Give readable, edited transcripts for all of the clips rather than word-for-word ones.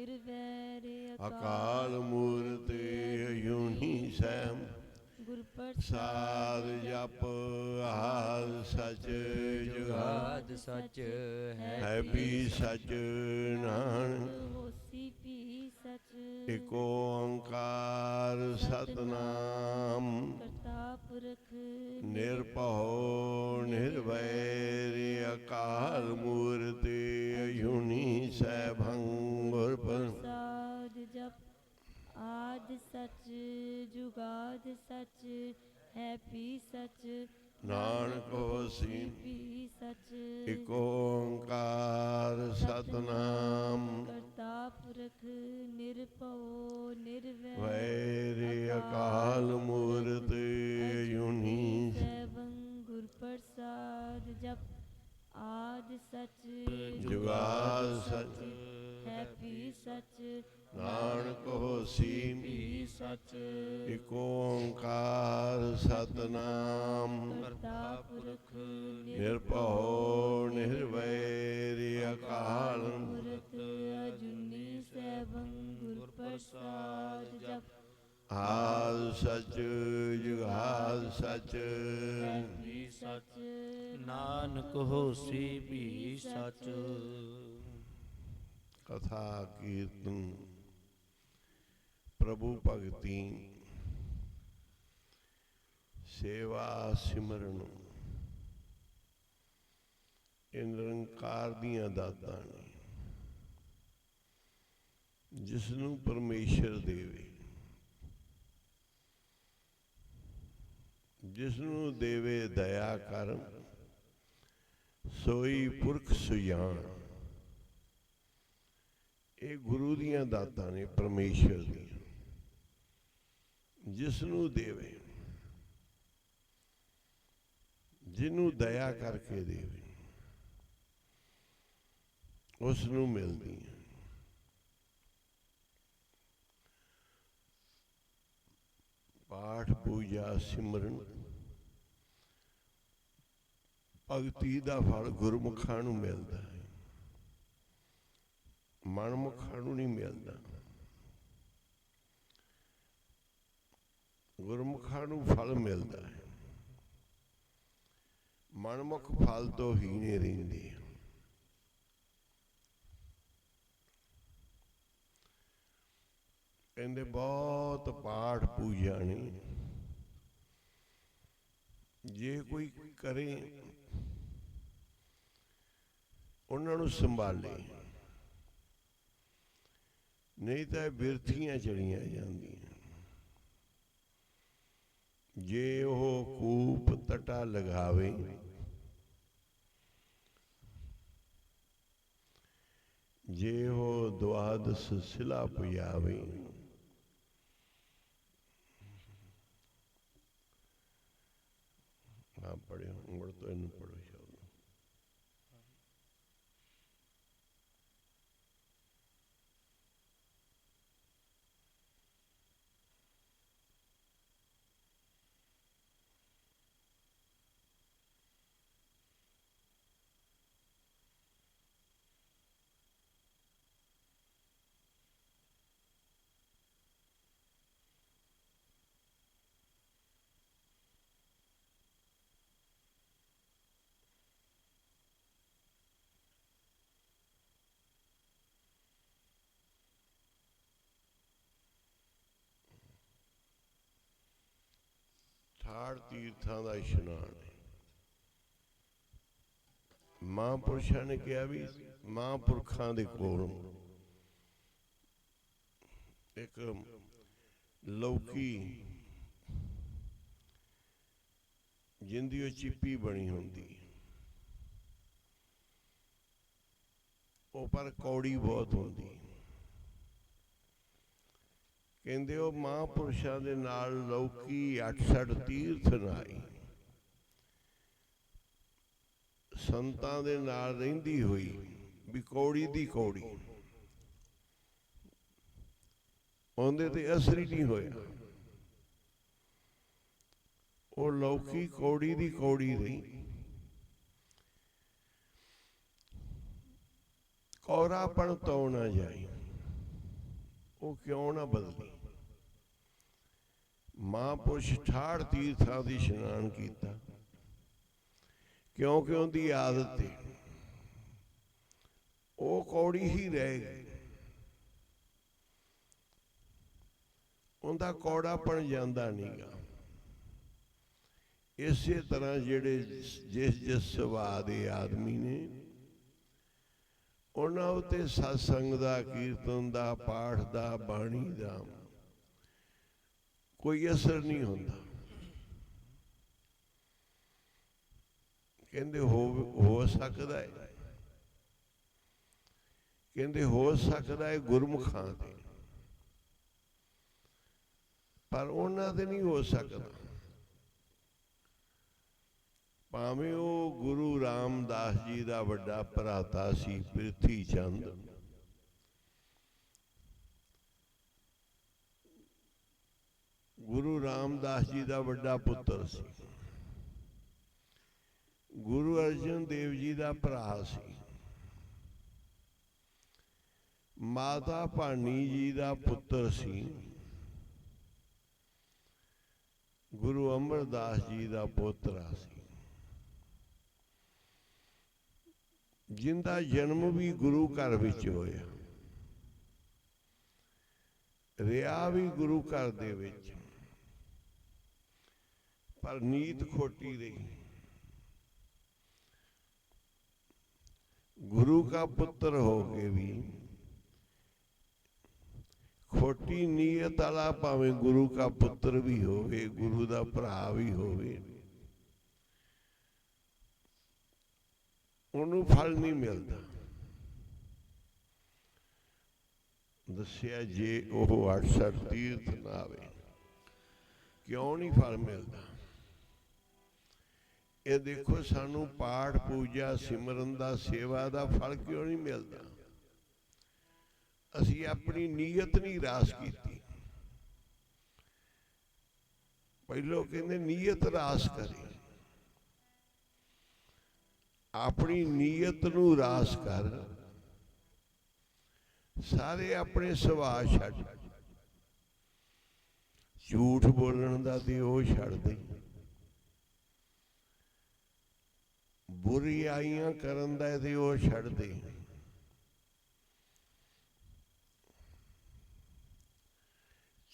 ਨਿਰਵੈਰ ਅਕਾਲ ਮੂਰਤ ਅਜੂਨੀ ਸੈਮ ਗੁਰ ਸਾਧ ਜਪ ਆਦ ਸਚ ਜੁਗਾਦ ਆਦ ਸਚ ਹੈ ਵੀ ਸਚ ਨਾਨਕ ਹੋਸੀ ਭੀ ਸਚ ਇਕ ਓੰਕਾਰ ਸਤਨਾਮ ਕਰਤਾ ਪੁਰਖ ਨਿਰਭਉ ਨਿਰਵੈਰ ਅਕਾਲ ਮੂਰਤ ਅਜੂਨੀ ਸੈਭੰ ਗੁਰ ਸਾਧ ਜਪ ਆਦ ਸਚ ਜੁਗਾਦ ਸਚ ਹੈ ਵੀ ਸਚ ਨਾਨਕ ਹੋਸੀ ਵੀ ਸਚ ਇਕ ਓੰਕਾਰ ਸਤਨਾਮ ਕਰਤਾ ਪੁਰਖ ਨਿਰਭਉ ਨਿਰਵੈਰ ਵੈਰ ਅਕਾਲ ਮੂਰਤ ਅਜੂਨੀ ਸੈਭੰ ਗੁਰ ਪ੍ਰਸਾਦ ਜਪ ਆਦ ਸਚ ਜੁਗਾਦ ਸਚ ਹੈ ਵੀ ਸਚ ਨਾਨਕ ਹੋਸੀ ਵੀ ਸਚ ਇਕ ਓੰਕਾਰ ਸਤਨਾਮ ਕਰਤਾ ਪੁਰਖ ਨਿਰਭਉ ਨਿਰਵੈਰ ਅਕਾਲ ਮੂਰਤ ਅਜੂਨੀ ਸੈਭੰ ਗੁਰ ਪ੍ਰਸਾਦ ਜਪ ਆਦ ਸਚ ਜੁਗਾਦ ਸਚ ਵੀ ਸਚ ਨਾਨਕ ਹੋਸੀ ਵੀ ਸਚ। ਕਥਾ ਕੀਰਤਨ ਪ੍ਰਭੂ ਭਗਤੀ ਸੇਵਾ ਸਿਮਰਨ ਇਹ ਨਿਰੰਕਾਰ ਦੀਆਂ ਦਾਤਾਂ ਨੇ ਜਿਸ ਨੂੰ ਪਰਮੇਸ਼ਰ ਦੇਵੇ, ਜਿਸ ਨੂੰ ਦੇਵੇ ਦਇਆ ਕਰਨ ਸੋਈ ਪੁਰਖ ਸੁਜਾਨ। ਇਹ ਗੁਰੂ ਦੀਆਂ ਦਾਤਾਂ ਨੇ ਪਰਮੇਸ਼ਰ ਦੀਆਂ, ਜਿਸ ਨੂੰ ਦੇਵੇ, ਜਿਹਨੂੰ ਦਇਆ ਕਰਕੇ ਦੇਵੇ ਉਸ ਨੂੰ ਮਿਲਦੀਆਂ। ਪਾਠ ਪੂਜਾ ਸਿਮਰਨ ਭਗਤੀ ਦਾ ਫਲ ਗੁਰਮੁਖਾਂ ਨੂੰ ਮਿਲਦਾ ਹੈ, ਮਨਮੁਖਾਂ ਨੂੰ ਨਹੀਂ ਮਿਲਦਾ। ਗੁਰਮੁਖਾਂ ਨੂੰ ਫਲ ਮਿਲਦਾ ਹੈ, ਮਨਮੁਖ ਫਲ ਤੋਂ ਹੀਣੇ ਰਹਿੰਦੇ ਆ। ਕਹਿੰਦੇ ਬਹੁਤ ਪਾਠ ਪੂਜਾ ਨੇ, ਜੇ ਕੋਈ ਕਰੇ ਉਹਨਾਂ ਨੂੰ ਸੰਭਾਲੇ, ਨਹੀਂ ਤਾਂ ਬਿਰਥੀਆਂ ਚੜੀਆਂ ਜਾਂਦੀਆਂ। ਜੇ ਉਹ ਕੂਪ ਤਟਾ ਲਗਾਵੇ, ਜੇ ਉਹ ਦੁਆਦਸ ਸਿਲਾ ਪੁਜਾਵੇ, ਆਪ ਪੜ੍ਹਿਓ ਮੁੜ ਤੋਂ ਇਹਨੂੰ ਪੜ੍ਹੋ ਸ਼ਬਦ। ਠਾੜ ਤੀਰਥਾਂ ਦਾ ਇਸ਼ਨਾਨ ਹੈ। ਮਹਾਂਪੁਰਸ਼ਾਂ ਨੇ ਕਿਹਾ ਵੀ ਮਹਾਂਪੁਰਖਾਂ ਦੇ ਕੋਲ ਇੱਕ ਲੌਕੀ ਜਿੰਦੀ ਉਹ ਚਿੱਪੀ ਬਣੀ ਹੁੰਦੀ, ਉਹ ਪਰ ਕੌੜੀ ਬਹੁਤ ਹੁੰਦੀ। ਕਹਿੰਦੇ ਉਹ ਮਹਾਂਪੁਰਸ਼ਾਂ ਦੇ ਨਾਲ ਲੌਕੀ 68 ਤੀਰਥ ਨਾਈ ਸੰਤਾਂ ਦੇ ਨਾਲ ਰਹਿੰਦੀ ਹੋਈ ਵੀ ਕੌੜੀ ਦੀ ਕੌੜੀ, ਉਹਦੇ ਤੇ ਅਸਰ ਹੀ ਨਹੀਂ ਹੋਇਆ। ਉਹ ਲੌਕੀ ਕੌੜੀ ਦੀ ਕੌੜੀ ਰਹੀ। ਕੌਰਾਪਣ ਤੋਂ ਨਾ ਜਾਈ, ਉਹ ਕਿਉਂ ਨਾ ਬਦਲੀ। ਮਹਾਂਪੁਰਸ਼ 68 ਤੀਰਥਾਂ ਦੀ ਇਸ਼ਨਾਨ ਕੀਤਾ ਕਿਉਂਕਿ ਉਹਦੀ ਆਦਤ ਹੈ, ਉਹ ਕੌੜੀ ਹੀ ਰਹਿ ਗਈ, ਉਹਦਾ ਕੌੜਾਪਣ ਜਾਂਦਾ ਨਹੀਂਗਾ। ਇਸੇ ਤਰ੍ਹਾਂ ਜਿਹੜੇ ਜਿਸ ਸੁਭਾਅ ਦੇ ਆਦਮੀ ਨੇ, ਉਹਨਾਂ ਉੱਤੇ ਸਤਸੰਗ ਦਾ, ਕੀਰਤਨ ਦਾ, ਪਾਠ ਦਾ, ਬਾਣੀ ਦਾ ਕੋਈ ਅਸਰ ਨਹੀਂ ਹੁੰਦਾ। ਕਹਿੰਦੇ ਹੋ ਸਕਦਾ ਹੈ, ਕਹਿੰਦੇ ਹੋ ਸਕਦਾ ਹੈ ਗੁਰਮੁਖਾਂ ਤੇ, ਪਰ ਉਹਨਾਂ ਤੇ ਨਹੀਂ ਹੋ ਸਕਦਾ। ਭਾਵੇਂ ਉਹ ਗੁਰੂ ਰਾਮਦਾਸ ਜੀ ਦਾ ਵੱਡਾ ਭਰਾਤਾ ਸੀ ਪ੍ਰਿਥੀ ਚੰਦ, ਗੁਰੂ ਰਾਮਦਾਸ ਜੀ ਦਾ ਵੱਡਾ ਪੁੱਤਰ ਸੀ, ਗੁਰੂ ਅਰਜਨ ਦੇਵ ਜੀ ਦਾ ਭਰਾ ਸੀ, ਮਾਤਾ ਭਾਨੀ ਜੀ ਦਾ ਪੁੱਤਰ ਸੀ, ਗੁਰੂ ਅਮਰਦਾਸ ਜੀ ਦਾ ਪੋਤਰਾ ਸੀ, ਜਿੰਦਾ ਜਨਮ ਵੀ ਗੁਰੂ ਘਰ ਵਿੱਚ ਹੋਇਆ, ਰਿਹਾ ਵੀ ਗੁਰੂ ਘਰ ਦੇ ਵਿੱਚ, ਪਰ ਨੀਤ ਖੋਟੀ ਰਹੀ। गुरु का पुत्र हो के भी खोटी नीयत वाला भावें गुरु का पुत्र भी होवे, गुरु का भरा भी होवे, उन्होंने फल नहीं मिलता। दसिया जे ओह 68 तीर्थ ना आवे क्यों नहीं फल मिलता। ये देखो सानू पाठ पूजा सिमरन दा सेवा दा फल क्यों नहीं मिलता। असी अपनी नीयत नहीं रास की। पहलो कहते नीयत रास करी, अपनी नीयत नू रास कर, सारे अपने सुभाव छड्ड, झूठ बोलण दा ते ओह छड्ड दे, बुराइयां करन दा ते ओह छड्ड दे,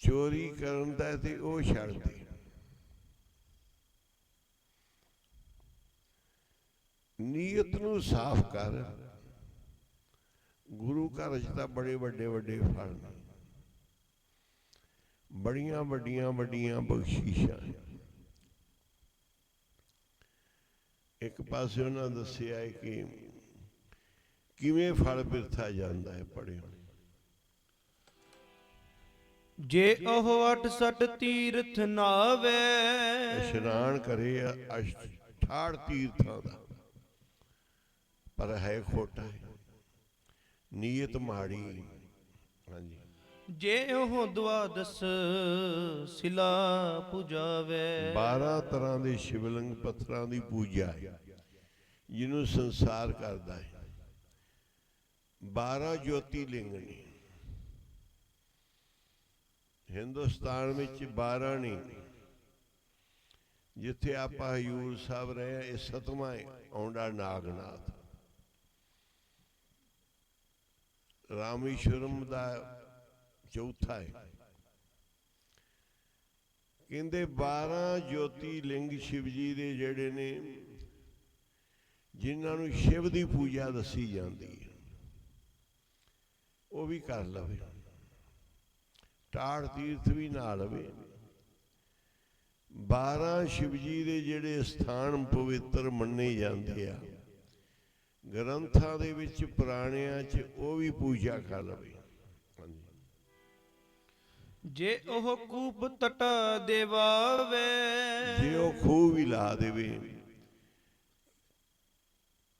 चोरी करन दा ते ओह छड्ड दे, नीयत नू साफ कर। गुरु घर च तां बड़े वड्डे वड्डे फल ने, बड़ियां वड्डियां वड्डियां बख्शीशां। एक पासे उन्होंने दसिया है कि किवें फल बिरथा जाता है। पढ़े जे ओह 68 तीर्थ नावे, इशनान करे 68 तीर्थां दा, पर है खोटा है, नीयत माड़ी। हाँ जी, जे ओह द्वादश सिला पूजावे, 12 तरह के शिवलिंग पत्थरां दी पूजा है जिन्हों संसार करता है। 12 ज्योतिर्लिंग ने हिंदुस्तान में 12 नहीं, जिथे आप हजूर साहब रहे ये 7वां है, औंडा नागनाथ। रामेश्वरम दा चौथा है। कहते 12 ज्योतिर्लिंग शिव जी दे जेड़े ने, जिन्होंने शिव की पूजा दसी जाती है, वो भी कर लवे, टाड़ तीर्थ भी ना लवे। 12 शिव जी दे जेड़े स्थान पवित्र मन्ने जाते आ, ग्रंथां दे विच पुराणियां च वो भी पूजा कर लवे। जे ओह कूप तटा देवावे, जे वो खूह भी ला देवे,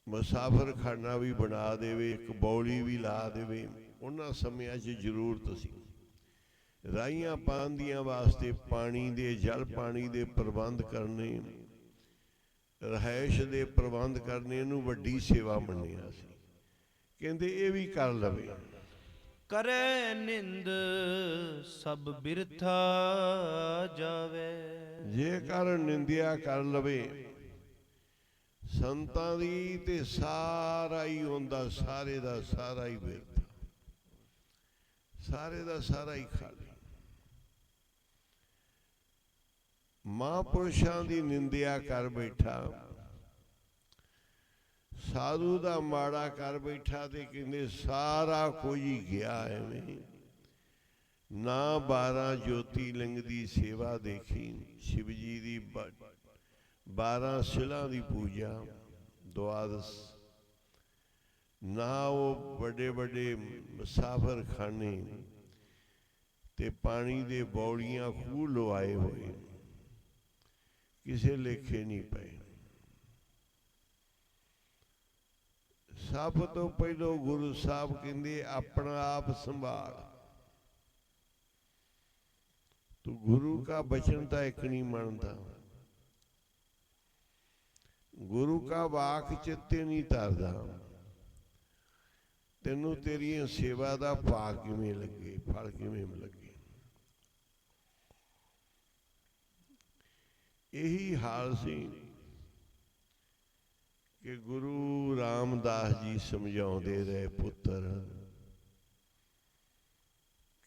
मुसाफर खाना भी बना देवे, एक बौली भी ला देवे, उन्हां समयां च जरूरत सी। राहियां पांदियां वास्ते पानी दे, जल पानी दे प्रबंध करने, रहायश दे प्रबंध करने नूं वड्डी सेवा मन्निया सी। कहंदे ये भी कर लवे। ਕਰੈ ਨਿੰਦ ਸਭ ਬਿਰਥਾ ਜਾਵੇ। ਜੇਕਰ ਨਿੰਦਿਆ ਕਰ ਲਵੇ ਸੰਤਾਂ ਦੀ ਤੇ ਸਾਰਾ ਹੀ ਹੁੰਦਾ, ਸਾਰੇ ਦਾ ਸਾਰਾ ਹੀ ਬਿਰਥਾ, ਸਾਰੇ ਦਾ ਸਾਰਾ ਹੀ ਖਾਲੀ। ਮਹਾਂਪੁਰਸ਼ਾਂ ਦੀ ਨਿੰਦਿਆ ਕਰ ਬੈਠਾ, ਸਾਧੂ ਦਾ ਮਾੜਾ ਕਰ ਬੈਠਾ ਤੇ ਕਹਿੰਦੇ ਸਾਰਾ ਕੁਝ ਹੀ ਗਿਆ ਐਵੇਂ। ਨਾ 12 ਜੋਤੀ ਲਿੰਗ ਦੀ ਸੇਵਾ ਦੇਖੀ, ਸ਼ਿਵ ਜੀ ਦੀ 12 ਸਿਲਾਂ ਦੀ ਪੂਜਾ ਦੁਆਦਸ, ਨਾ ਉਹ ਵੱਡੇ ਵੱਡੇ ਮੁਸਾਫਰ ਖਾਨੇ ਤੇ ਪਾਣੀ ਦੇ ਬੌਲੀਆਂ ਖੂਹ ਲਵਾਏ ਹੋਏ, ਕਿਸੇ ਲੇਖੇ ਨਹੀਂ ਪਏ। ਸਭ ਤੋਂ ਪਹਿਲਾਂ ਗੁਰੂ ਸਾਹਿਬ ਕਹਿੰਦੇ ਆਪਣਾ ਆਪ ਸੰਭਾਲ। ਤੂੰ ਗੁਰੂ ਕਾ ਬਚਨ ਤਾਂ ਇੱਕ ਨਹੀਂ ਮੰਨਦਾ, ਗੁਰੂ ਕਾ ਵਾਕ ਚਿੱਤੇ ਨਹੀਂ ਧਰਦਾ, ਤੈਨੂੰ ਤੇਰੀ ਸੇਵਾ ਦਾ ਭਾਗ ਕਿਵੇਂ ਲੱਗੇ, ਫਲ ਕਿਵੇਂ ਲੱਗੇ। ਇਹੀ ਹਾਲ ਸੀ ਕਿ ਗੁਰੂ ਰਾਮਦਾਸ ਜੀ ਸਮਝਾਉਂਦੇ ਰਹੇ, ਪੁੱਤਰ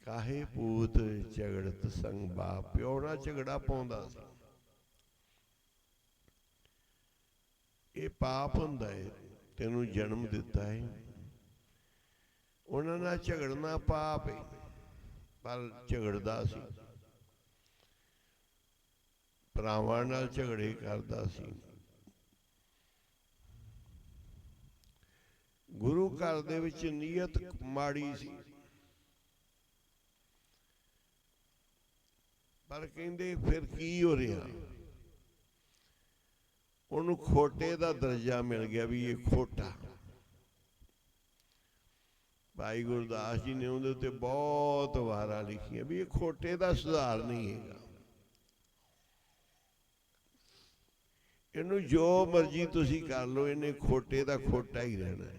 ਕਾਹੇ ਪੂਤ ਝਗੜਤ ਸੰਗ ਬਾਪ। ਪਿਓ ਨਾਲ ਝਗੜਾ ਪਾਉਂਦਾ ਸੀ, ਇਹ ਪਾਪ ਹੁੰਦਾ ਹੈ, ਤੈਨੂੰ ਜਨਮ ਦਿੱਤਾ ਹੈ, ਉਹਨਾਂ ਨਾਲ ਝਗੜਨਾ ਪਾਪ ਹੈ। ਪਰ ਝਗੜਦਾ ਸੀ, ਭਰਾਵਾਂ ਨਾਲ ਝਗੜੇ ਕਰਦਾ ਸੀ। ਗੁਰੂ ਘਰ ਦੇ ਵਿੱਚ ਨੀਅਤ ਮਾੜੀ ਸੀ, ਪਰ ਕਹਿੰਦੇ ਫਿਰ ਕੀ ਹੋ ਰਿਹਾ, ਉਹਨੂੰ ਖੋਟੇ ਦਾ ਦਰਜਾ ਮਿਲ ਗਿਆ ਵੀ ਇਹ ਖੋਟਾ। ਭਾਈ ਗੁਰਦਾਸ ਜੀ ਨੇ ਉਹਦੇ ਉੱਤੇ ਬਹੁਤ ਵਾਰਾਂ ਲਿਖੀਆਂ ਵੀ ਇਹ ਖੋਟੇ ਦਾ ਸੁਧਾਰ ਨਹੀਂ ਹੈਗਾ, ਇਹਨੂੰ ਜੋ ਮਰਜ਼ੀ ਤੁਸੀਂ ਕਰ ਲਓ, ਇਹਨੇ ਖੋਟੇ ਦਾ ਖੋਟਾ ਹੀ ਰਹਿਣਾ ਹੈ।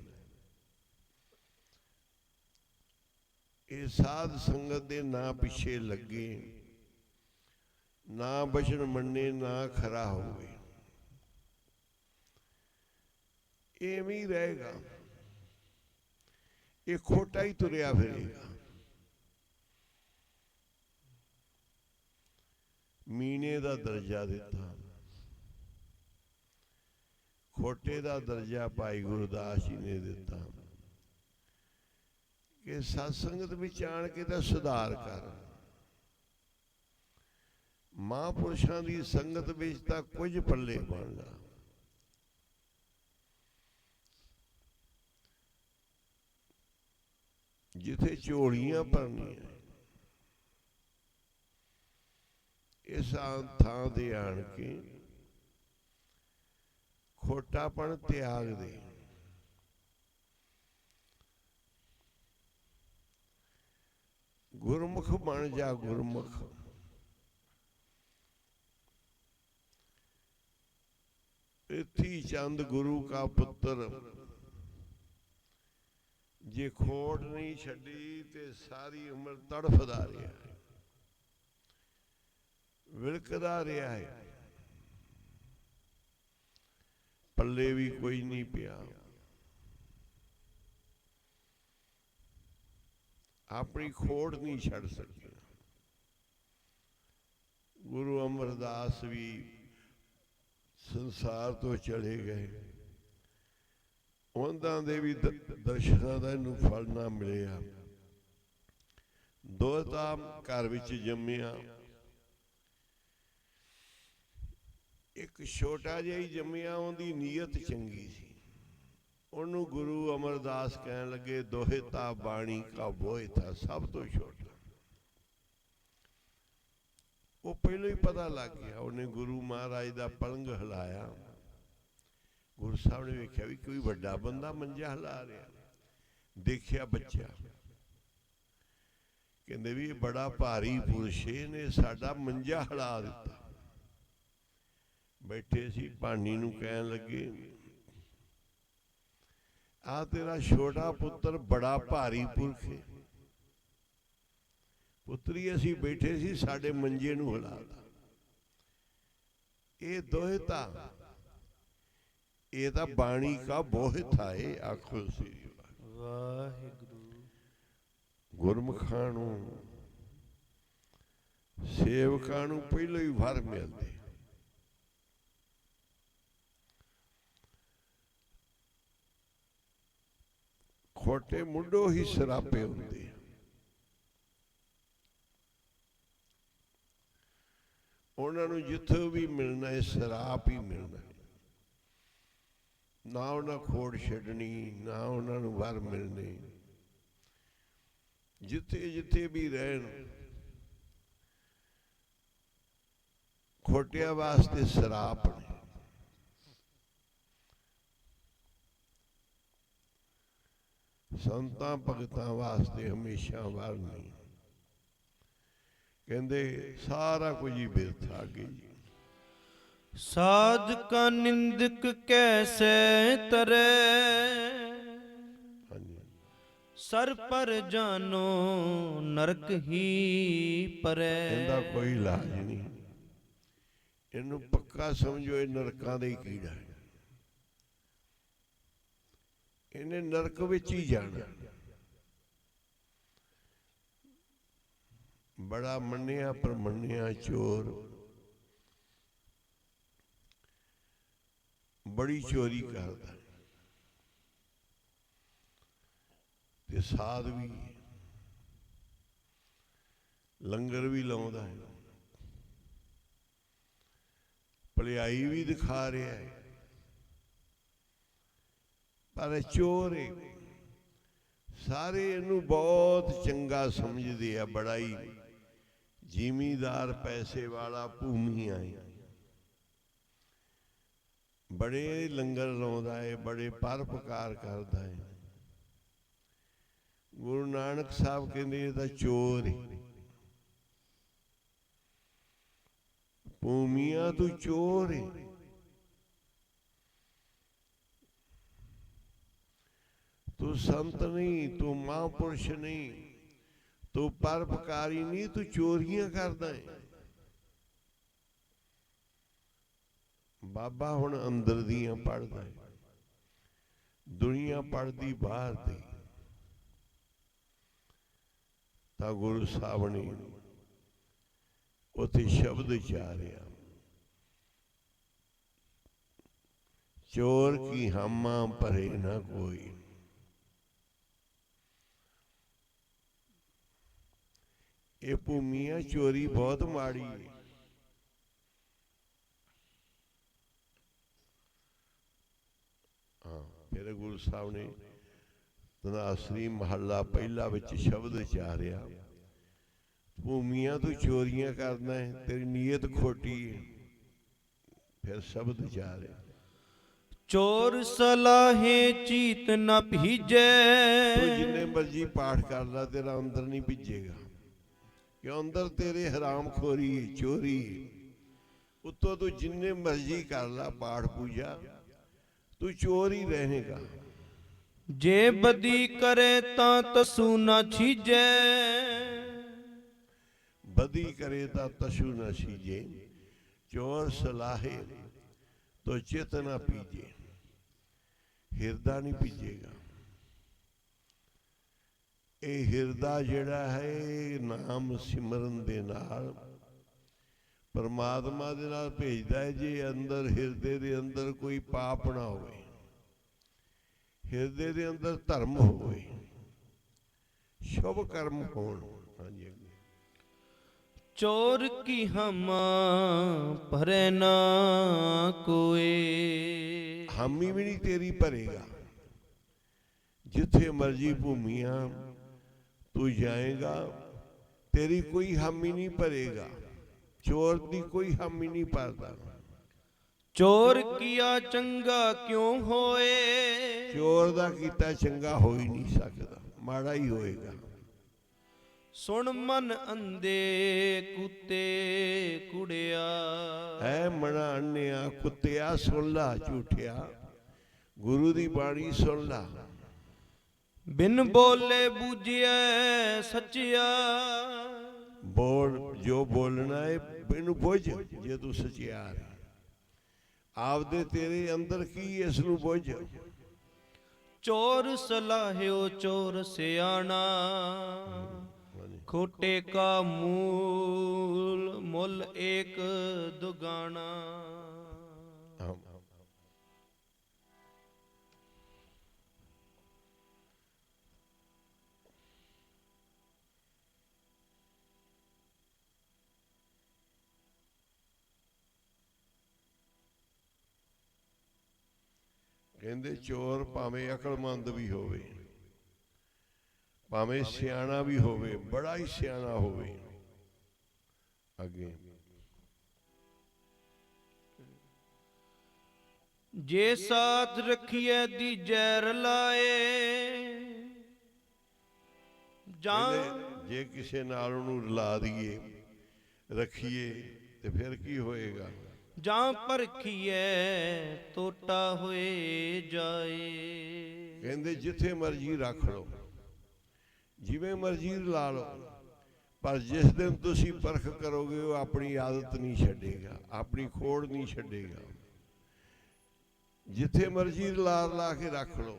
ਇਹ ਸਾਧ ਸੰਗਤ ਦੇ ਨਾਂ ਪਿੱਛੇ ਲੱਗੇ, ਨਾ ਬਚਨ ਮੰਨੇ, ਨਾ ਖਰਾ ਹੋਵੇ, ਐਵੇਂ ਹੀ ਰਹੇਗਾ, ਇਹ ਖੋਟਾ ਹੀ ਤੁਰਿਆ ਫਿਰੇਗਾ। ਮੀਣੇ ਦਾ ਦਰਜਾ ਦਿੱਤਾ, ਖੋਟੇ ਦਾ ਦਰਜਾ ਭਾਈ ਗੁਰਦਾਸ ਜੀ ਨੇ ਦਿੱਤਾ ਕਿ ਸਤ ਸੰਗਤ ਵਿੱਚ ਆਣ ਕੇ ਤਾਂ ਸੁਧਾਰ ਕਰ। ਮਹਾਂਪੁਰਸ਼ਾਂ ਦੀ ਸੰਗਤ ਵਿੱਚ ਤਾਂ ਕੁਝ ਪੱਲੇ ਬਣਦਾ, ਜਿੱਥੇ ਝੋਲੀਆਂ ਭਰਨੀਆਂ, ਇਸ ਥਾਂ ਤੇ ਆਣ ਕੇ ਖੋਟਾਪਣ ਤਿਆਗ ਦੇ। ਗੁਰਮੁਖ ਬਣ ਜਾ, ਗੁਰਮੁਖ। ਇਥੀ ਚੰਦ ਗੁਰੂ ਕਾ ਪੁੱਤਰ, ਜੇ ਖੋਟ ਨਹੀਂ ਛੱਡੀ ਤੇ ਸਾਰੀ ਉਮਰ ਤੜਫਦਾ ਰਿਹਾ ਹੈ, ਵਿਲਕਦਾ ਰਿਹਾ ਹੈ, ਪੱਲੇ ਵੀ ਕੋਈ ਨਹੀਂ ਪਿਆ। ਆਪਣੀ ਖੋੜ ਨਹੀਂ ਛੱਡ ਸਕਿਆ। ਗੁਰੂ ਅਮਰਦਾਸ ਵੀ ਸੰਸਾਰ ਤੋਂ ਚਲੇ ਗਏ, ਉਹਨਾਂ ਦੇ ਵੀ ਦਰਸ਼ਨਾਂ ਦਾ ਇਹਨੂੰ ਫਲ ਨਾ ਮਿਲਿਆ। ਦੋਹਤਾ ਘਰ ਵਿੱਚ ਜੰਮਿਆ, ਇੱਕ ਛੋਟਾ ਜਿਹਾ ਹੀ ਜੰਮਿਆ, ਉਹਦੀ ਨੀਅਤ ਚੰਗੀ ਸੀ। ਉਹਨੂੰ ਗੁਰੂ ਅਮਰਦਾਸ ਕਹਿਣ ਲੱਗੇ ਦੋਹਤਾ ਬਾਣੀ ਕਾ ਬੋਹਿਤਾ, ਸਭ ਤੋਂ ਛੋਟਾ। ਉਹ ਪਹਿਲਾਂ ਹੀ ਪਤਾ ਲੱਗ ਗਿਆ, ਉਹਨੇ ਗੁਰੂ ਮਹਾਰਾਜ ਦਾ ਪਲੰਘ ਹਿਲਾਇਆ। ਗੁਰੂ ਸਾਹਿਬ ਨੇ ਵੇਖਿਆ ਵੀ ਕੋਈ ਵੱਡਾ ਬੰਦਾ ਮੰਜਾ ਹਿਲਾ ਰਿਹਾ, ਦੇਖਿਆ ਬੱਚਾ, ਕਹਿੰਦੇ ਵੀ ਇਹ ਬੜਾ ਭਾਰੀ ਪੁਰਸ਼, ਨੇ ਸਾਡਾ ਮੰਜਾ ਹਿਲਾ ਦਿੱਤਾ। ਬੈਠੇ ਸੀ, ਭਾਨੀ ਨੂੰ ਕਹਿਣ ਲੱਗੇ ਆ ਤੇਰਾ ਛੋਟਾ ਪੁੱਤਰ ਬੜਾ ਭਾਰੀ ਪੁਰਖ ਹੈ, ਪੁੱਤਰੀ ਅਸੀਂ ਬੈਠੇ ਸੀ ਸਾਡੇ ਮੰਜੇ ਨੂੰ ਹਿਲਾਤਾ। ਇਹ ਦੋਹਿਤਾ ਇਹ ਤਾਂ ਬਾਣੀ ਕਾ ਬੋਹਿਤਾ ਹੈ। ਆਖੋ ਸ੍ਰੀ ਵਾਹਿਗੁਰੂ। ਗੁਰਮੁਖਾਂ ਨੂੰ ਸੇਵਕਾਂ ਨੂੰ ਪਹਿਲਾਂ ਹੀ ਵਰ ਮਿਲਦੇ। ਖੋਟੇ ਮੁੰਡੋ ਹੀ ਸਰਾਪੇ ਹੁੰਦੇ। ਉਹਨਾਂ ਨੂੰ ਜਿੱਥੋਂ ਵੀ ਮਿਲਣਾ ਹੈ ਸਰਾਪ ਹੀ ਮਿਲਣਾ ਹੈ। ਨਾ ਉਹਨਾਂ ਖੋੜ ਛੱਡਣੀ, ਨਾ ਉਹਨਾਂ ਨੂੰ ਵਰ ਮਿਲਣੇ। ਜਿੱਥੇ ਜਿੱਥੇ ਵੀ ਰਹਿਣ ਖੋਟਿਆਂ ਵਾਸਤੇ ਸਰਾਪ ਨੇ। ਸੰਤਾਂ ਭਗਤਾਂ ਵਾਸਤੇ ਹਮੇਸ਼ਾ ਵਰ ਨਹੀਂ। ਕਹਿੰਦੇ ਸਾਰਾ ਕੁਝ ਹੀ ਬਿਰਥਾ ਗਈ। ਸਾਧ ਕਾ ਨਿੰਦਕ ਕੈਸੇ ਤਰੇ, ਹਾਂਜੀ ਸਰ ਪਰ ਜਾਨੋ ਨਰਕ ਹੀ ਪਰੈ। ਇਹਦਾ ਕੋਈ ਇਲਾਜ ਨਹੀਂ। ਇਹਨੂੰ ਪੱਕਾ ਸਮਝੋ, ਇਹ ਨਰਕਾਂ ਦਾ ਹੀ ਕੀੜਾ ਹੈ। ਇਹਨੇ ਨਰਕ ਵਿੱਚ ਹੀ ਜਾਣਾ। ਬੜਾ ਮੰਨਿਆ ਪਰ ਮੰਨਿਆ ਚੋਰ, ਬੜੀ ਚੋਰੀ ਕਰਦਾ ਤੇ ਸਾਧ ਵੀ, ਲੰਗਰ ਵੀ ਲਾਉਂਦਾ ਹੈ, ਭਲਾਈ ਵੀ ਦਿਖਾ ਰਿਹਾ ਹੈ, ਪਰ ਚੋਰ ਹੈ। ਸਾਰੇ ਇਹਨੂੰ ਬਹੁਤ ਚੰਗਾ ਸਮਝਦੇ ਆ। ਬੜਾ ਹੀ ਜ਼ਿਮੀਦਾਰ, ਪੈਸੇ ਵਾਲਾ, ਭੂਮੀਆਂ ਹੈ। ਬੜੇ ਲੰਗਰ ਲਾਉਂਦਾ ਹੈ, ਬੜੇ ਪਰਉਪਕਾਰ ਕਰਦਾ ਹੈ। ਗੁਰੂ ਨਾਨਕ ਸਾਹਿਬ ਕਹਿੰਦੇ ਇਹ ਤਾਂ ਚੋਰ ਹੈ। ਭੂਮੀਆਂ ਤੂੰ ਚੋਰ ਹੈ। ਤੂੰ ਸੰਤ ਨਹੀਂ, ਤੂੰ ਮਹਾਂਪੁਰਸ਼ ਨਹੀਂ, ਤੂੰ ਪਰਉਪਕਾਰੀ ਨਹੀਂ, ਤੂੰ ਚੋਰੀਆਂ ਕਰਦਾ ਹੈ। ਬਾਬਾ ਹੁਣ ਅੰਦਰ ਦੀਆਂ ਪੜ੍ਹਦਾ ਹੈ, ਦੁਨੀਆ ਪੜ੍ਹਦੀ ਬਾਹਰ ਦੀ। ਤਾਂ ਗੁਰੂ ਸਾਹਿਬ ਨੇ ਉੱਥੇ ਸ਼ਬਦ ਚਾਰਿਆ, ਚੋਰ ਕੀ ਹਾਮਾ ਭਰੇ ਨਾ ਕੋਈ। ਇਹ ਭੂਮੀਆਂ ਚੋਰੀ ਬਹੁਤ ਮਾੜੀ ਹੈ। ਫਿਰ ਗੁਰੂ ਸਾਹਿਬ ਨੇ ਤਨਾਸਰੀ ਮਹੱਲਾ ਪਹਿਲਾ ਵਿੱਚ ਸ਼ਬਦ ਚਾਰਿਆ, ਭੂਮੀਆਂ ਤੂੰ ਚੋਰੀਆਂ ਕਰਦਾ ਹੈ, ਤੇਰੀ ਨੀਅਤ ਖੋਟੀ ਹੈ। ਫਿਰ ਸ਼ਬਦ ਚਾਰਿਆ, ਚੋਰ ਸਲਾਹੇ ਚੀਤ ਨਾ ਭੀਜੈ। ਤੂੰ ਜਿੰਨੇ ਮਰਜੀ ਪਾਠ ਕਰ ਲਾ, ਤੇਰਾ ਅੰਦਰ ਨਹੀਂ ਭਿੱਜੇਗਾ, ਕਿਉਂ? ਅੰਦਰ ਤੇਰੇ ਹਰਾਮਖੋਰੀ ਹੈ, ਚੋਰੀ ਹੈ। ਉੱਤੋਂ ਤੂੰ ਜਿੰਨੇ ਮਰਜੀ ਕਰ ਲਾ ਪਾਠ ਪੂਜਾ, ਤੂੰ ਚੋਰ ਹੀ ਰਹੇਗਾ। ਜੇ ਬਦੀ ਕਰੇ ਤਾਂ ਤਸੂ ਨਾ ਛੀਜੈ। ਬਦੀ ਕਰੇ ਤਾਂ ਤਸੂ ਨਾ ਛੀਜੇ। ਚੋਰ ਸਲਾਹੇ ਤੋ ਚਿਤ ਨਾ ਪੀਜੇ। ਹਿਰਦਾ ਨਹੀਂ ਭਿੱਜੇਗਾ। ਇਹ ਹਿਰਦਾ ਜਿਹੜਾ ਹੈ ਨਾਮ ਸਿਮਰਨ ਦੇ ਨਾਲ ਪਰਮਾਤਮਾ ਦੇ ਨਾਲ ਭੇਜਦਾ ਹੈ। ਜੇ ਅੰਦਰ ਹਿਰਦੇ ਦੇ ਅੰਦਰ ਕੋਈ ਪਾਪ ਨਾ ਹੋਵੇ, ਹਿਰਦੇ ਦੇ ਅੰਦਰ ਧਰਮ ਹੋਵੇ, ਸ਼ੁਭ ਕਰਮ ਹੋਣ। ਹਾਂਜੀ, ਚੋਰ ਕੀ ਹਮਾ ਭਰੇ ਨਾ ਕੋਏ। ਹਾਮੀ ਵੀ ਨਹੀਂ ਤੇਰੀ ਭਰੇਗਾ। ਜਿੱਥੇ ਮਰਜੀ ਭੂਮੀਆਂ ਤੂੰ ਜਾਏਗਾ, ਤੇਰੀ ਕੋਈ ਹਾਮੀ ਨਹੀਂ ਭਰੇਗਾ। ਚੋਰ ਦੀ ਕੋਈ ਹਾਮੀ ਨਹੀਂ ਭਰਦਾ। ਚੋਰ ਕੀਆ ਚੰਗਾ ਕਿਉਂ ਹੋਏ। ਚੋਰ ਦਾ ਕੀਤਾ ਚੰਗਾ ਹੋ ਹੀ ਨਹੀਂ ਸਕਦਾ, ਮਾੜਾ ਹੀ ਹੋਏਗਾ। ਸੁਣ ਮਨ ਅੰਦੇ ਕੁੱਤੇ ਕੁੜਿਆ। ਐ ਮਣਾ ਅੰਨਿਆ ਕੁੱਤਿਆ, ਸੁਣ ਲਾ ਝੂਠਿਆ, ਗੁਰੂ ਦੀ ਬਾਣੀ ਸੁਣ ਲਾ। ਬਿਨ ਬੋਲੇ ਬੂਝਿਐ ਸੱਚਿਆ। बोल जो बोलना है इनू बुझ जे तू सचियार है आपदे तेरे अंदर की इस नू बुझ चोर सलाहियो चोर सियाना खोटे का मूल मुल एक दुगाना। कहते चोर भावें अकलमंद भी होवे भावें सियाना भी होवे बड़ा ही सियाना होवे अगे जे साथ रखिए दी जैर लाए कहते जे किसी नाल नूं रला दईए रखिए ते फिर की होएगा ਜਾਂ ਪਰਖੀਏ ਤੋਟਾ ਹੋਏ ਜਾਏ। कहते जिथे मर्जी रख लो जिवें मर्जी रला लो पर जिस दिन तुसी परख करोगे वो अपनी आदत नहीं छड्डेगा अपनी खोड़ नहीं छड्डेगा जिथे मर्जी रला के रख लो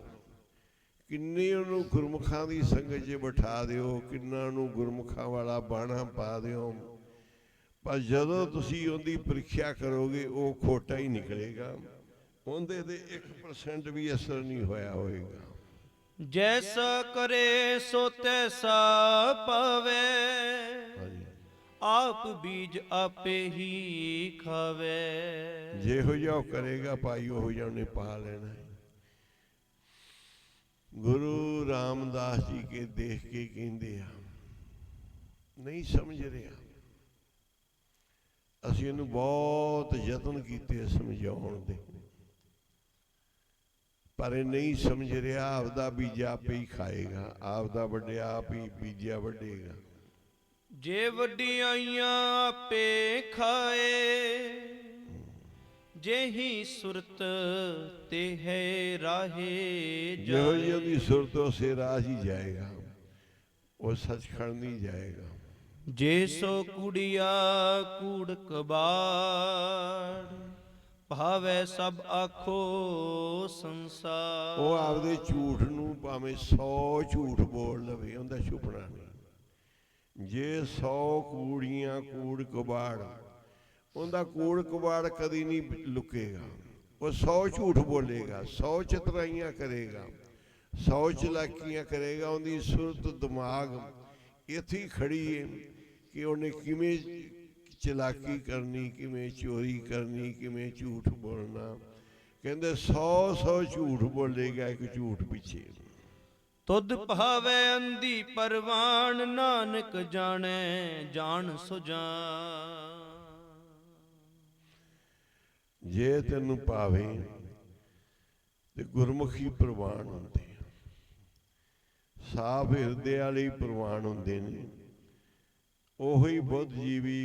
किन्नी उन्होंने गुरमुखां दी संगत च बिठा दिओ किन्ना नूं गुरमुखां वाला बाणा पा दिओ पर जदों तुसी उहदी परीक्षा करोगे वो खोटा ही निकलेगा उहदे ते 1% भी असर नहीं होया होएगा। जैसा करे सो तैसा पावे आप बीज आपे ही खावे। जेहो जिहा करेगा भाई ओहो जिहा उहने पा लेना है। गुरु रामदास जी के देख के कहंदे आ नहीं समझ रहा ਅਸੀਂ ਇਹਨੂੰ ਬਹੁਤ ਯਤਨ ਕੀਤੇ ਸਮਝਾਉਣ ਦੇ ਪਰ ਇਹ ਨਹੀਂ ਸਮਝ ਰਿਹਾ ਆਪਦਾ ਬੀਜਾ ਆਪੇ ਹੀ ਖਾਏਗਾ ਆਪਦਾ ਵੱਡਿਆ ਆਪ ਹੀ ਬੀਜਿਆ ਵੱਢੇਗਾ। ਜੇ ਵੱਡਿਆਈਆਂ ਆਪੇ ਖਾਏ ਜਿਹੀ ਸੁਰਤ ਤੇ ਹੈ ਰਾਹੇ ਜਿਹੋ ਜਿਹੀ ਉਹਦੀ ਸੁਰਤ ਉਸੇ ਰਾਹ ਹੀ ਜਾਏਗਾ ਉਹ ਸੱਚਖੰਡ ਨਹੀਂ ਜਾਏਗਾ। ਜੇ ਸੋ ਕੁੜੀਆ ਕੂੜ ਕਬਾੜ ਭਾਵੇਂ ਸਭ ਆਖੋ ਸੰਸਾਰ। ਉਹ ਆਪਦੇ ਝੂਠ ਨੂੰ ਭਾਵੇਂ 100 ਝੂਠ ਬੋਲ ਲਵੇ ਉਹਦਾ ਛੁਪਣਾ ਨਹੀਂ। ਜੇ 100 ਕੂੜੀਆਂ ਕੂੜ ਕਬਾੜ ਉਹਦਾ ਕੂੜ ਕਬਾੜ ਕਦੀ ਨਹੀਂ ਲੁਕੇਗਾ ਉਹ 100 ਝੂਠ ਬੋਲੇਗਾ 100 ਚਤਰਾਈਆਂ ਕਰੇਗਾ 100 ਚਲਾਕੀਆਂ ਕਰੇਗਾ ਉਹਦੀ ਸੁਰਤ ਦਿਮਾਗ ਇੱਥੇ ਹੀ ਖੜੀ ਹੈ कि उन्हें किमें चलाकी करनी किमें चोरी करनी किमें झूठ बोलना कहते 100 झूठ बोलेगा एक झूठ पीछे। तुद भावे अंधी परवान नानक जाने जान सुजान। जे तेनू भावे ते गुरमुखी प्रवान होंदे साफ हिरदे वाले प्रवान होंदे ने ਉਹੀ ਬੁੱਧ ਜੀਵੀ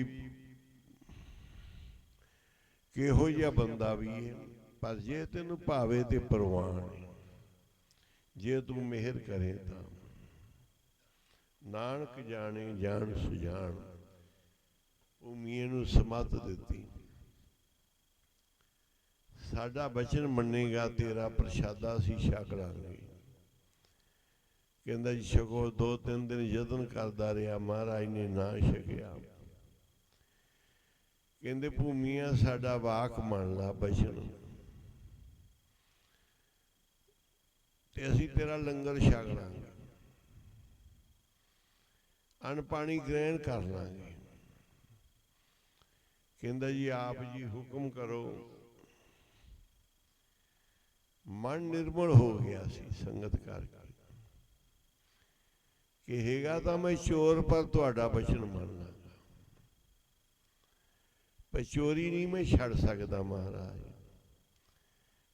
ਕਿਹੋ ਜਿਹਾ ਬੰਦਾ ਵੀ ਹੈ ਪਰ ਜੇ ਤੈਨੂੰ ਭਾਵੇ ਤੇ ਪ੍ਰਵਾਨ ਹੈ ਜੇ ਤੂੰ ਮਿਹਰ ਕਰੇ ਤਾਂ ਨਾਨਕ ਜਾਣੇ ਜਾਣ ਸੁਜਾਨ ਉਹ ਮੀਆਂ ਨੂੰ ਸਮੱਤ ਦਿੱਤੀ ਸਾਡਾ ਬਚਨ ਮੰਨੇਗਾ ਤੇਰਾ ਪ੍ਰਸ਼ਾਦਾ ਅਸੀਂ ਛਕ ਲਾਂਗੇ। कहता जी छको 2-3 दिन यतन करता रहा महाराज ने ना छकिया कहते भूमिया साडा वाक मान ला बचन ते असीं तेरा लंगर छक लांगे अन्न पानी ग्रहण कर लांगे। कहता जी आप जी हुक्म करो मन निर्मल हो गया सी संगत करके कहेगा तो मैं चोर पर तुहाडा बचन मान लांगा पर चोरी नहीं मैं छड़ सकता महाराज।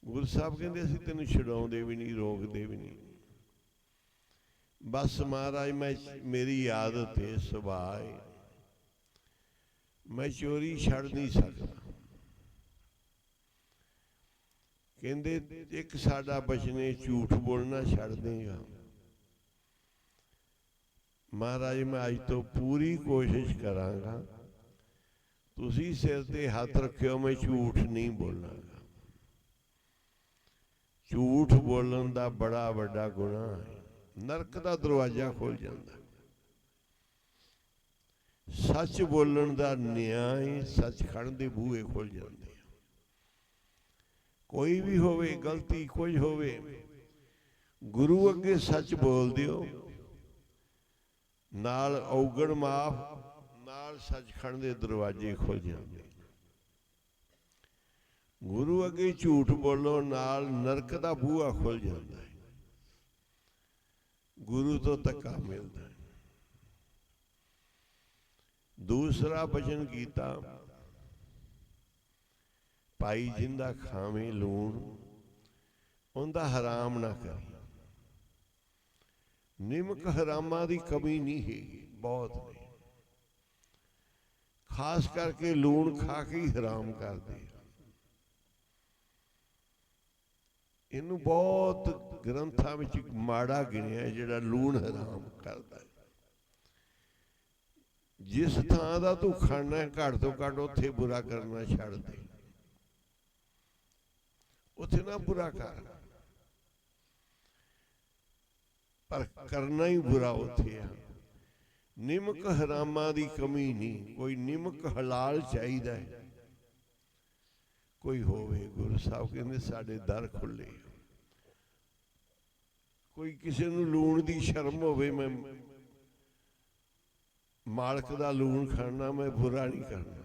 गुरु साहब कहते असीं तैनूं छड़ाउंदे भी नहीं रोकते भी नहीं बस महाराज मैं मेरी आदत है सुभाव है मैं चोरी छड़ नहीं सकता। कहते एक साडा बचन है झूठ बोलना छड़ देगा महाराज मैं अज तो पूरी कोशिश करांगा, तुसी सिर ते हाथ रखियो, मैं झूठ नहीं बोलांगा। झूठ बोलन दा बड़ा वड्डा गुनाह है, नरक दा दरवाजा खुल जाता। सच बोलन दा न्याय सचखंड दे बूहे खुल जाते। कोई भी होवे गलती कुछ होवे, गुरु अगे सच बोल दियो, नाल औगण माफ, नाल सचखंड दे दरवाजे खुल जाते। गुरु अगे झूठ बोलो, नाल नरक दा बूहा खुल जाता है। गुरु तो धक्का मिलता है। दूसरा वचन कीता, भाई जिंदा खावे लूण उनका हराम ना करी। निमक हरामां दी कमी नहीं है, बहुत नहीं। खास करके लूण खा के ही हराम कर दे। इनू बहुत ग्रंथां विच माड़ा गिणिया जिहड़ा लूण हराम करदा है। जिस थां दा तू खाना है घट तो घट उत्थे बुरा करना छड्ड दे, उत्थे ना बुरा कर, पर करना ही बुरा उत्थे है। निमक हरामां दी कमी नहीं, कोई निमक हलाल चाहिदा है, कोई होवे। गुरु साहब कहंदे साडे दर खुले। कोई किसी नूं लूण दी शर्म होवे, मैं मालक दा लूण खाना, मैं बुरा नहीं करना।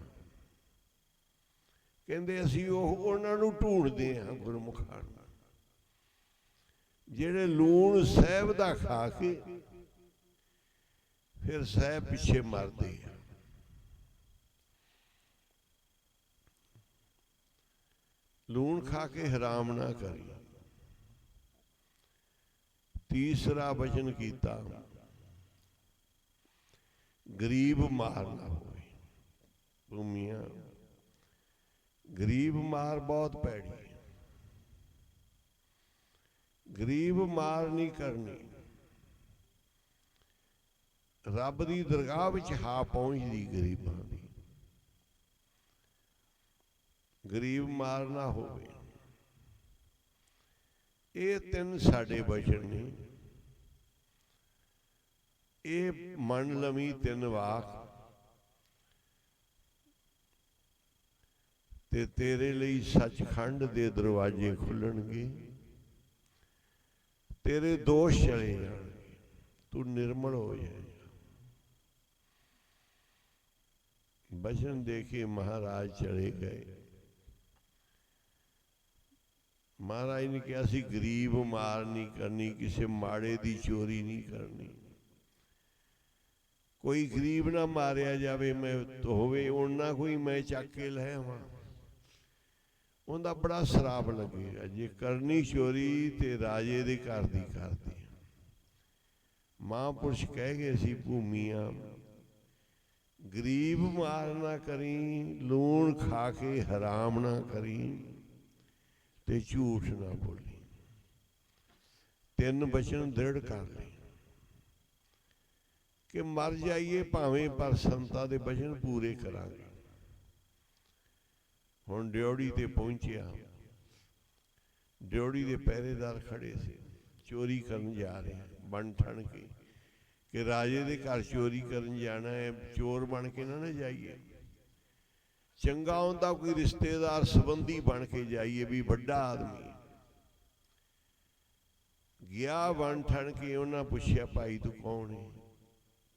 कहंदे असीं उहनां नूं ढूंढदे हां गुरमुखां नूं, जिहड़े लूण सहब दा खा के फिर सहब पिछे मरदे हैं। लूण खा के हराम ना करी। तीसरा वचन कीता, गरीब मार ना होवे। भूमिया गरीब मार बहुत पैड़ी है। गरीब मार नहीं करनी। रब दी दरगाह विच हा पहुंचदी गरीबां दी। गरीब मार ना होवे। ये तीन साडे वचन ने। ये मन लवी तीन वाक, ते तेरे लिए सचखंड दे दरवाजे खुलणगे, तेरे दोष चले जाणगे, तू निर्मल हो जाएगा। वचन देखे महाराज चले गए। महाराज ने कहा सी गरीब मार नहीं करनी, किसी माड़े दी चोरी नहीं करनी। कोई गरीब ना मारिया जावे, मैं तो होवे उन्ना कोई मैं चक के ले आवां, उनका बड़ा सराप लगेगा। जे करनी चोरी ते राजे दे घर दी करदी। महापुरुष कह गए सी भूमिया गरीब मार ना करी, लूण खा के हराम ना करी, ते झूठ ना बोली। तीन वचन दृढ़ कर ले कि मर जाइए भावें, पर संतां दे वचन पूरे करांगे। हुण ड्योड़ी ते पहुंचिया। ड्योड़ी दे पहरेदार खड़े से, चोरी करन जा रहे हैं बन ठन के कि राजे दे घर चोरी करन जाना है, चोर बन के ना जाइए। चंगा होंदा कोई रिश्तेदार संबंधी बन के जाइए, भी बड़ा आदमी। गया बन ठन के, उन्हें पूछया भाई तू कौन है?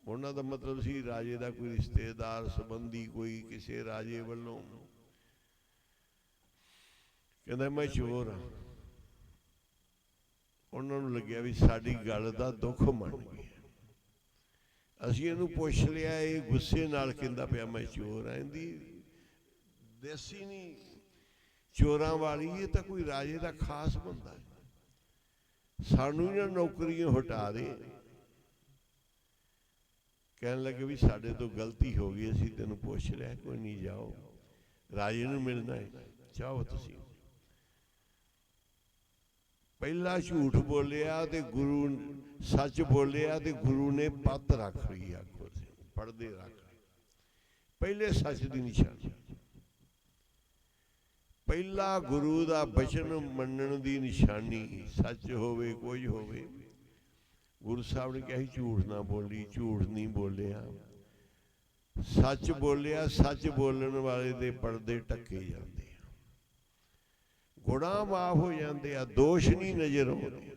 उन्हों का मतलब सी राजे का कोई रिश्तेदार संबंधी, कोई किसी राजे वालों। कहता मैं चोर हाँ। उन्होंने लग्या भी साड़ी गल का दुख मन गया। असीं इहनूं पुछ लिया, ये गुस्से नाल कहंदा पिया मैं चोर हाँ। इहदी देसी नहीं चोरां वाली, ये तो कोई राजे का खास बंदा है। सानू इन्हां नौकरियों हटा दे। कहन लगे भी साडे तो गलती हो गई, असीं तैनूं पुछ लिया, कोई नहीं जाओ राजे नूं मिलना है, चाहो तुसीं। ਪਹਿਲਾ ਝੂਠ ਬੋਲਿਆ ਤੇ ਗੁਰੂ ਸੱਚ ਬੋਲਿਆ ਤੇ ਗੁਰੂ ਨੇ ਪੱਤ ਰੱਖ ਲਈ, ਆਖੋ ਪੜਦੇ ਰੱਖ ਲਈ। ਪਹਿਲੇ ਸੱਚ ਦੀ ਨਿਸ਼ਾਨੀ, ਪਹਿਲਾ ਗੁਰੂ ਦਾ ਬਚਨ ਮੰਨਣ ਦੀ ਨਿਸ਼ਾਨੀ ਸੱਚ ਹੋਵੇ, ਕੁਝ ਹੋਵੇ। ਗੁਰੂ ਸਾਹਿਬ ਨੇ ਕਿਹਾ ਸੀ ਝੂਠ ਨਾ ਬੋਲੀ, ਝੂਠ ਨਹੀਂ ਬੋਲਿਆ, ਸੱਚ ਬੋਲਿਆ। ਸੱਚ ਬੋਲਣ ਵਾਲੇ ਦੇ ਪਰਦੇ ਢੱਕੇ ਜਾਂਦੇ ਆ, ਗੁਨਾਹ ਮਾਫ ਹੋ ਜਾਂਦੇ ਆ, ਦੋਸ਼ ਨਹੀਂ ਨਜ਼ਰ ਆਉਂਦੇ।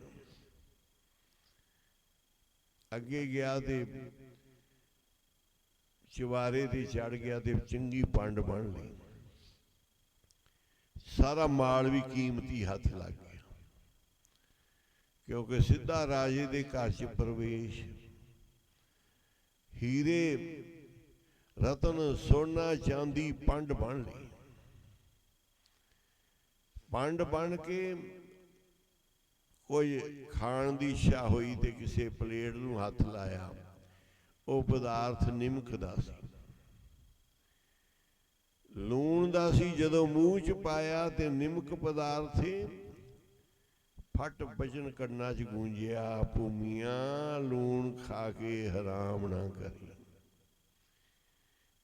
ਅੱਗੇ ਗਿਆ ਤੇ ਚੁਬਾਰੇ ਤੇ ਚੜ ਗਿਆ ਤੇ ਚੰਗੀ ਪੰਡ ਬਣ ਲਈ, ਸਾਰਾ ਮਾਲ ਵੀ ਕੀਮਤੀ ਹੱਥ ਲੱਗ ਗਿਆ, ਕਿਉਂਕਿ ਸਿੱਧਾ ਰਾਜੇ ਦੇ ਘਰ 'ਚ ਪ੍ਰਵੇਸ਼। ਹੀਰੇ ਰਤਨ ਸੋਨਾ ਚਾਂਦੀ ਪੰਡ ਬਣ ਲਈ। ਪੰਡ ਬਣ ਕੇ ਕੋਈ ਖਾਣ ਦੀ ਇੱਛਾ ਹੋਈ ਤੇ ਕਿਸੇ ਪਲੇਟ ਨੂੰ ਹੱਥ ਲਾਇਆ, ਉਹ ਪਦਾਰਥ ਨਿਮਕ ਦਾ ਸੀ, ਲੂਣ ਦਾ ਸੀ। ਜਦੋਂ ਮੂੰਹ 'ਚ ਪਾਇਆ ਤੇ ਨਿਮਕ ਪਦਾਰਥ ਫਟ ਬਚਨ ਕੰਨਾਂ 'ਚ ਗੂੰਜਿਆ, ਭੂਮੀਆਂ ਲੂਣ ਖਾ ਕੇ ਹਰਾਮ ਨਾ ਕਰੀ।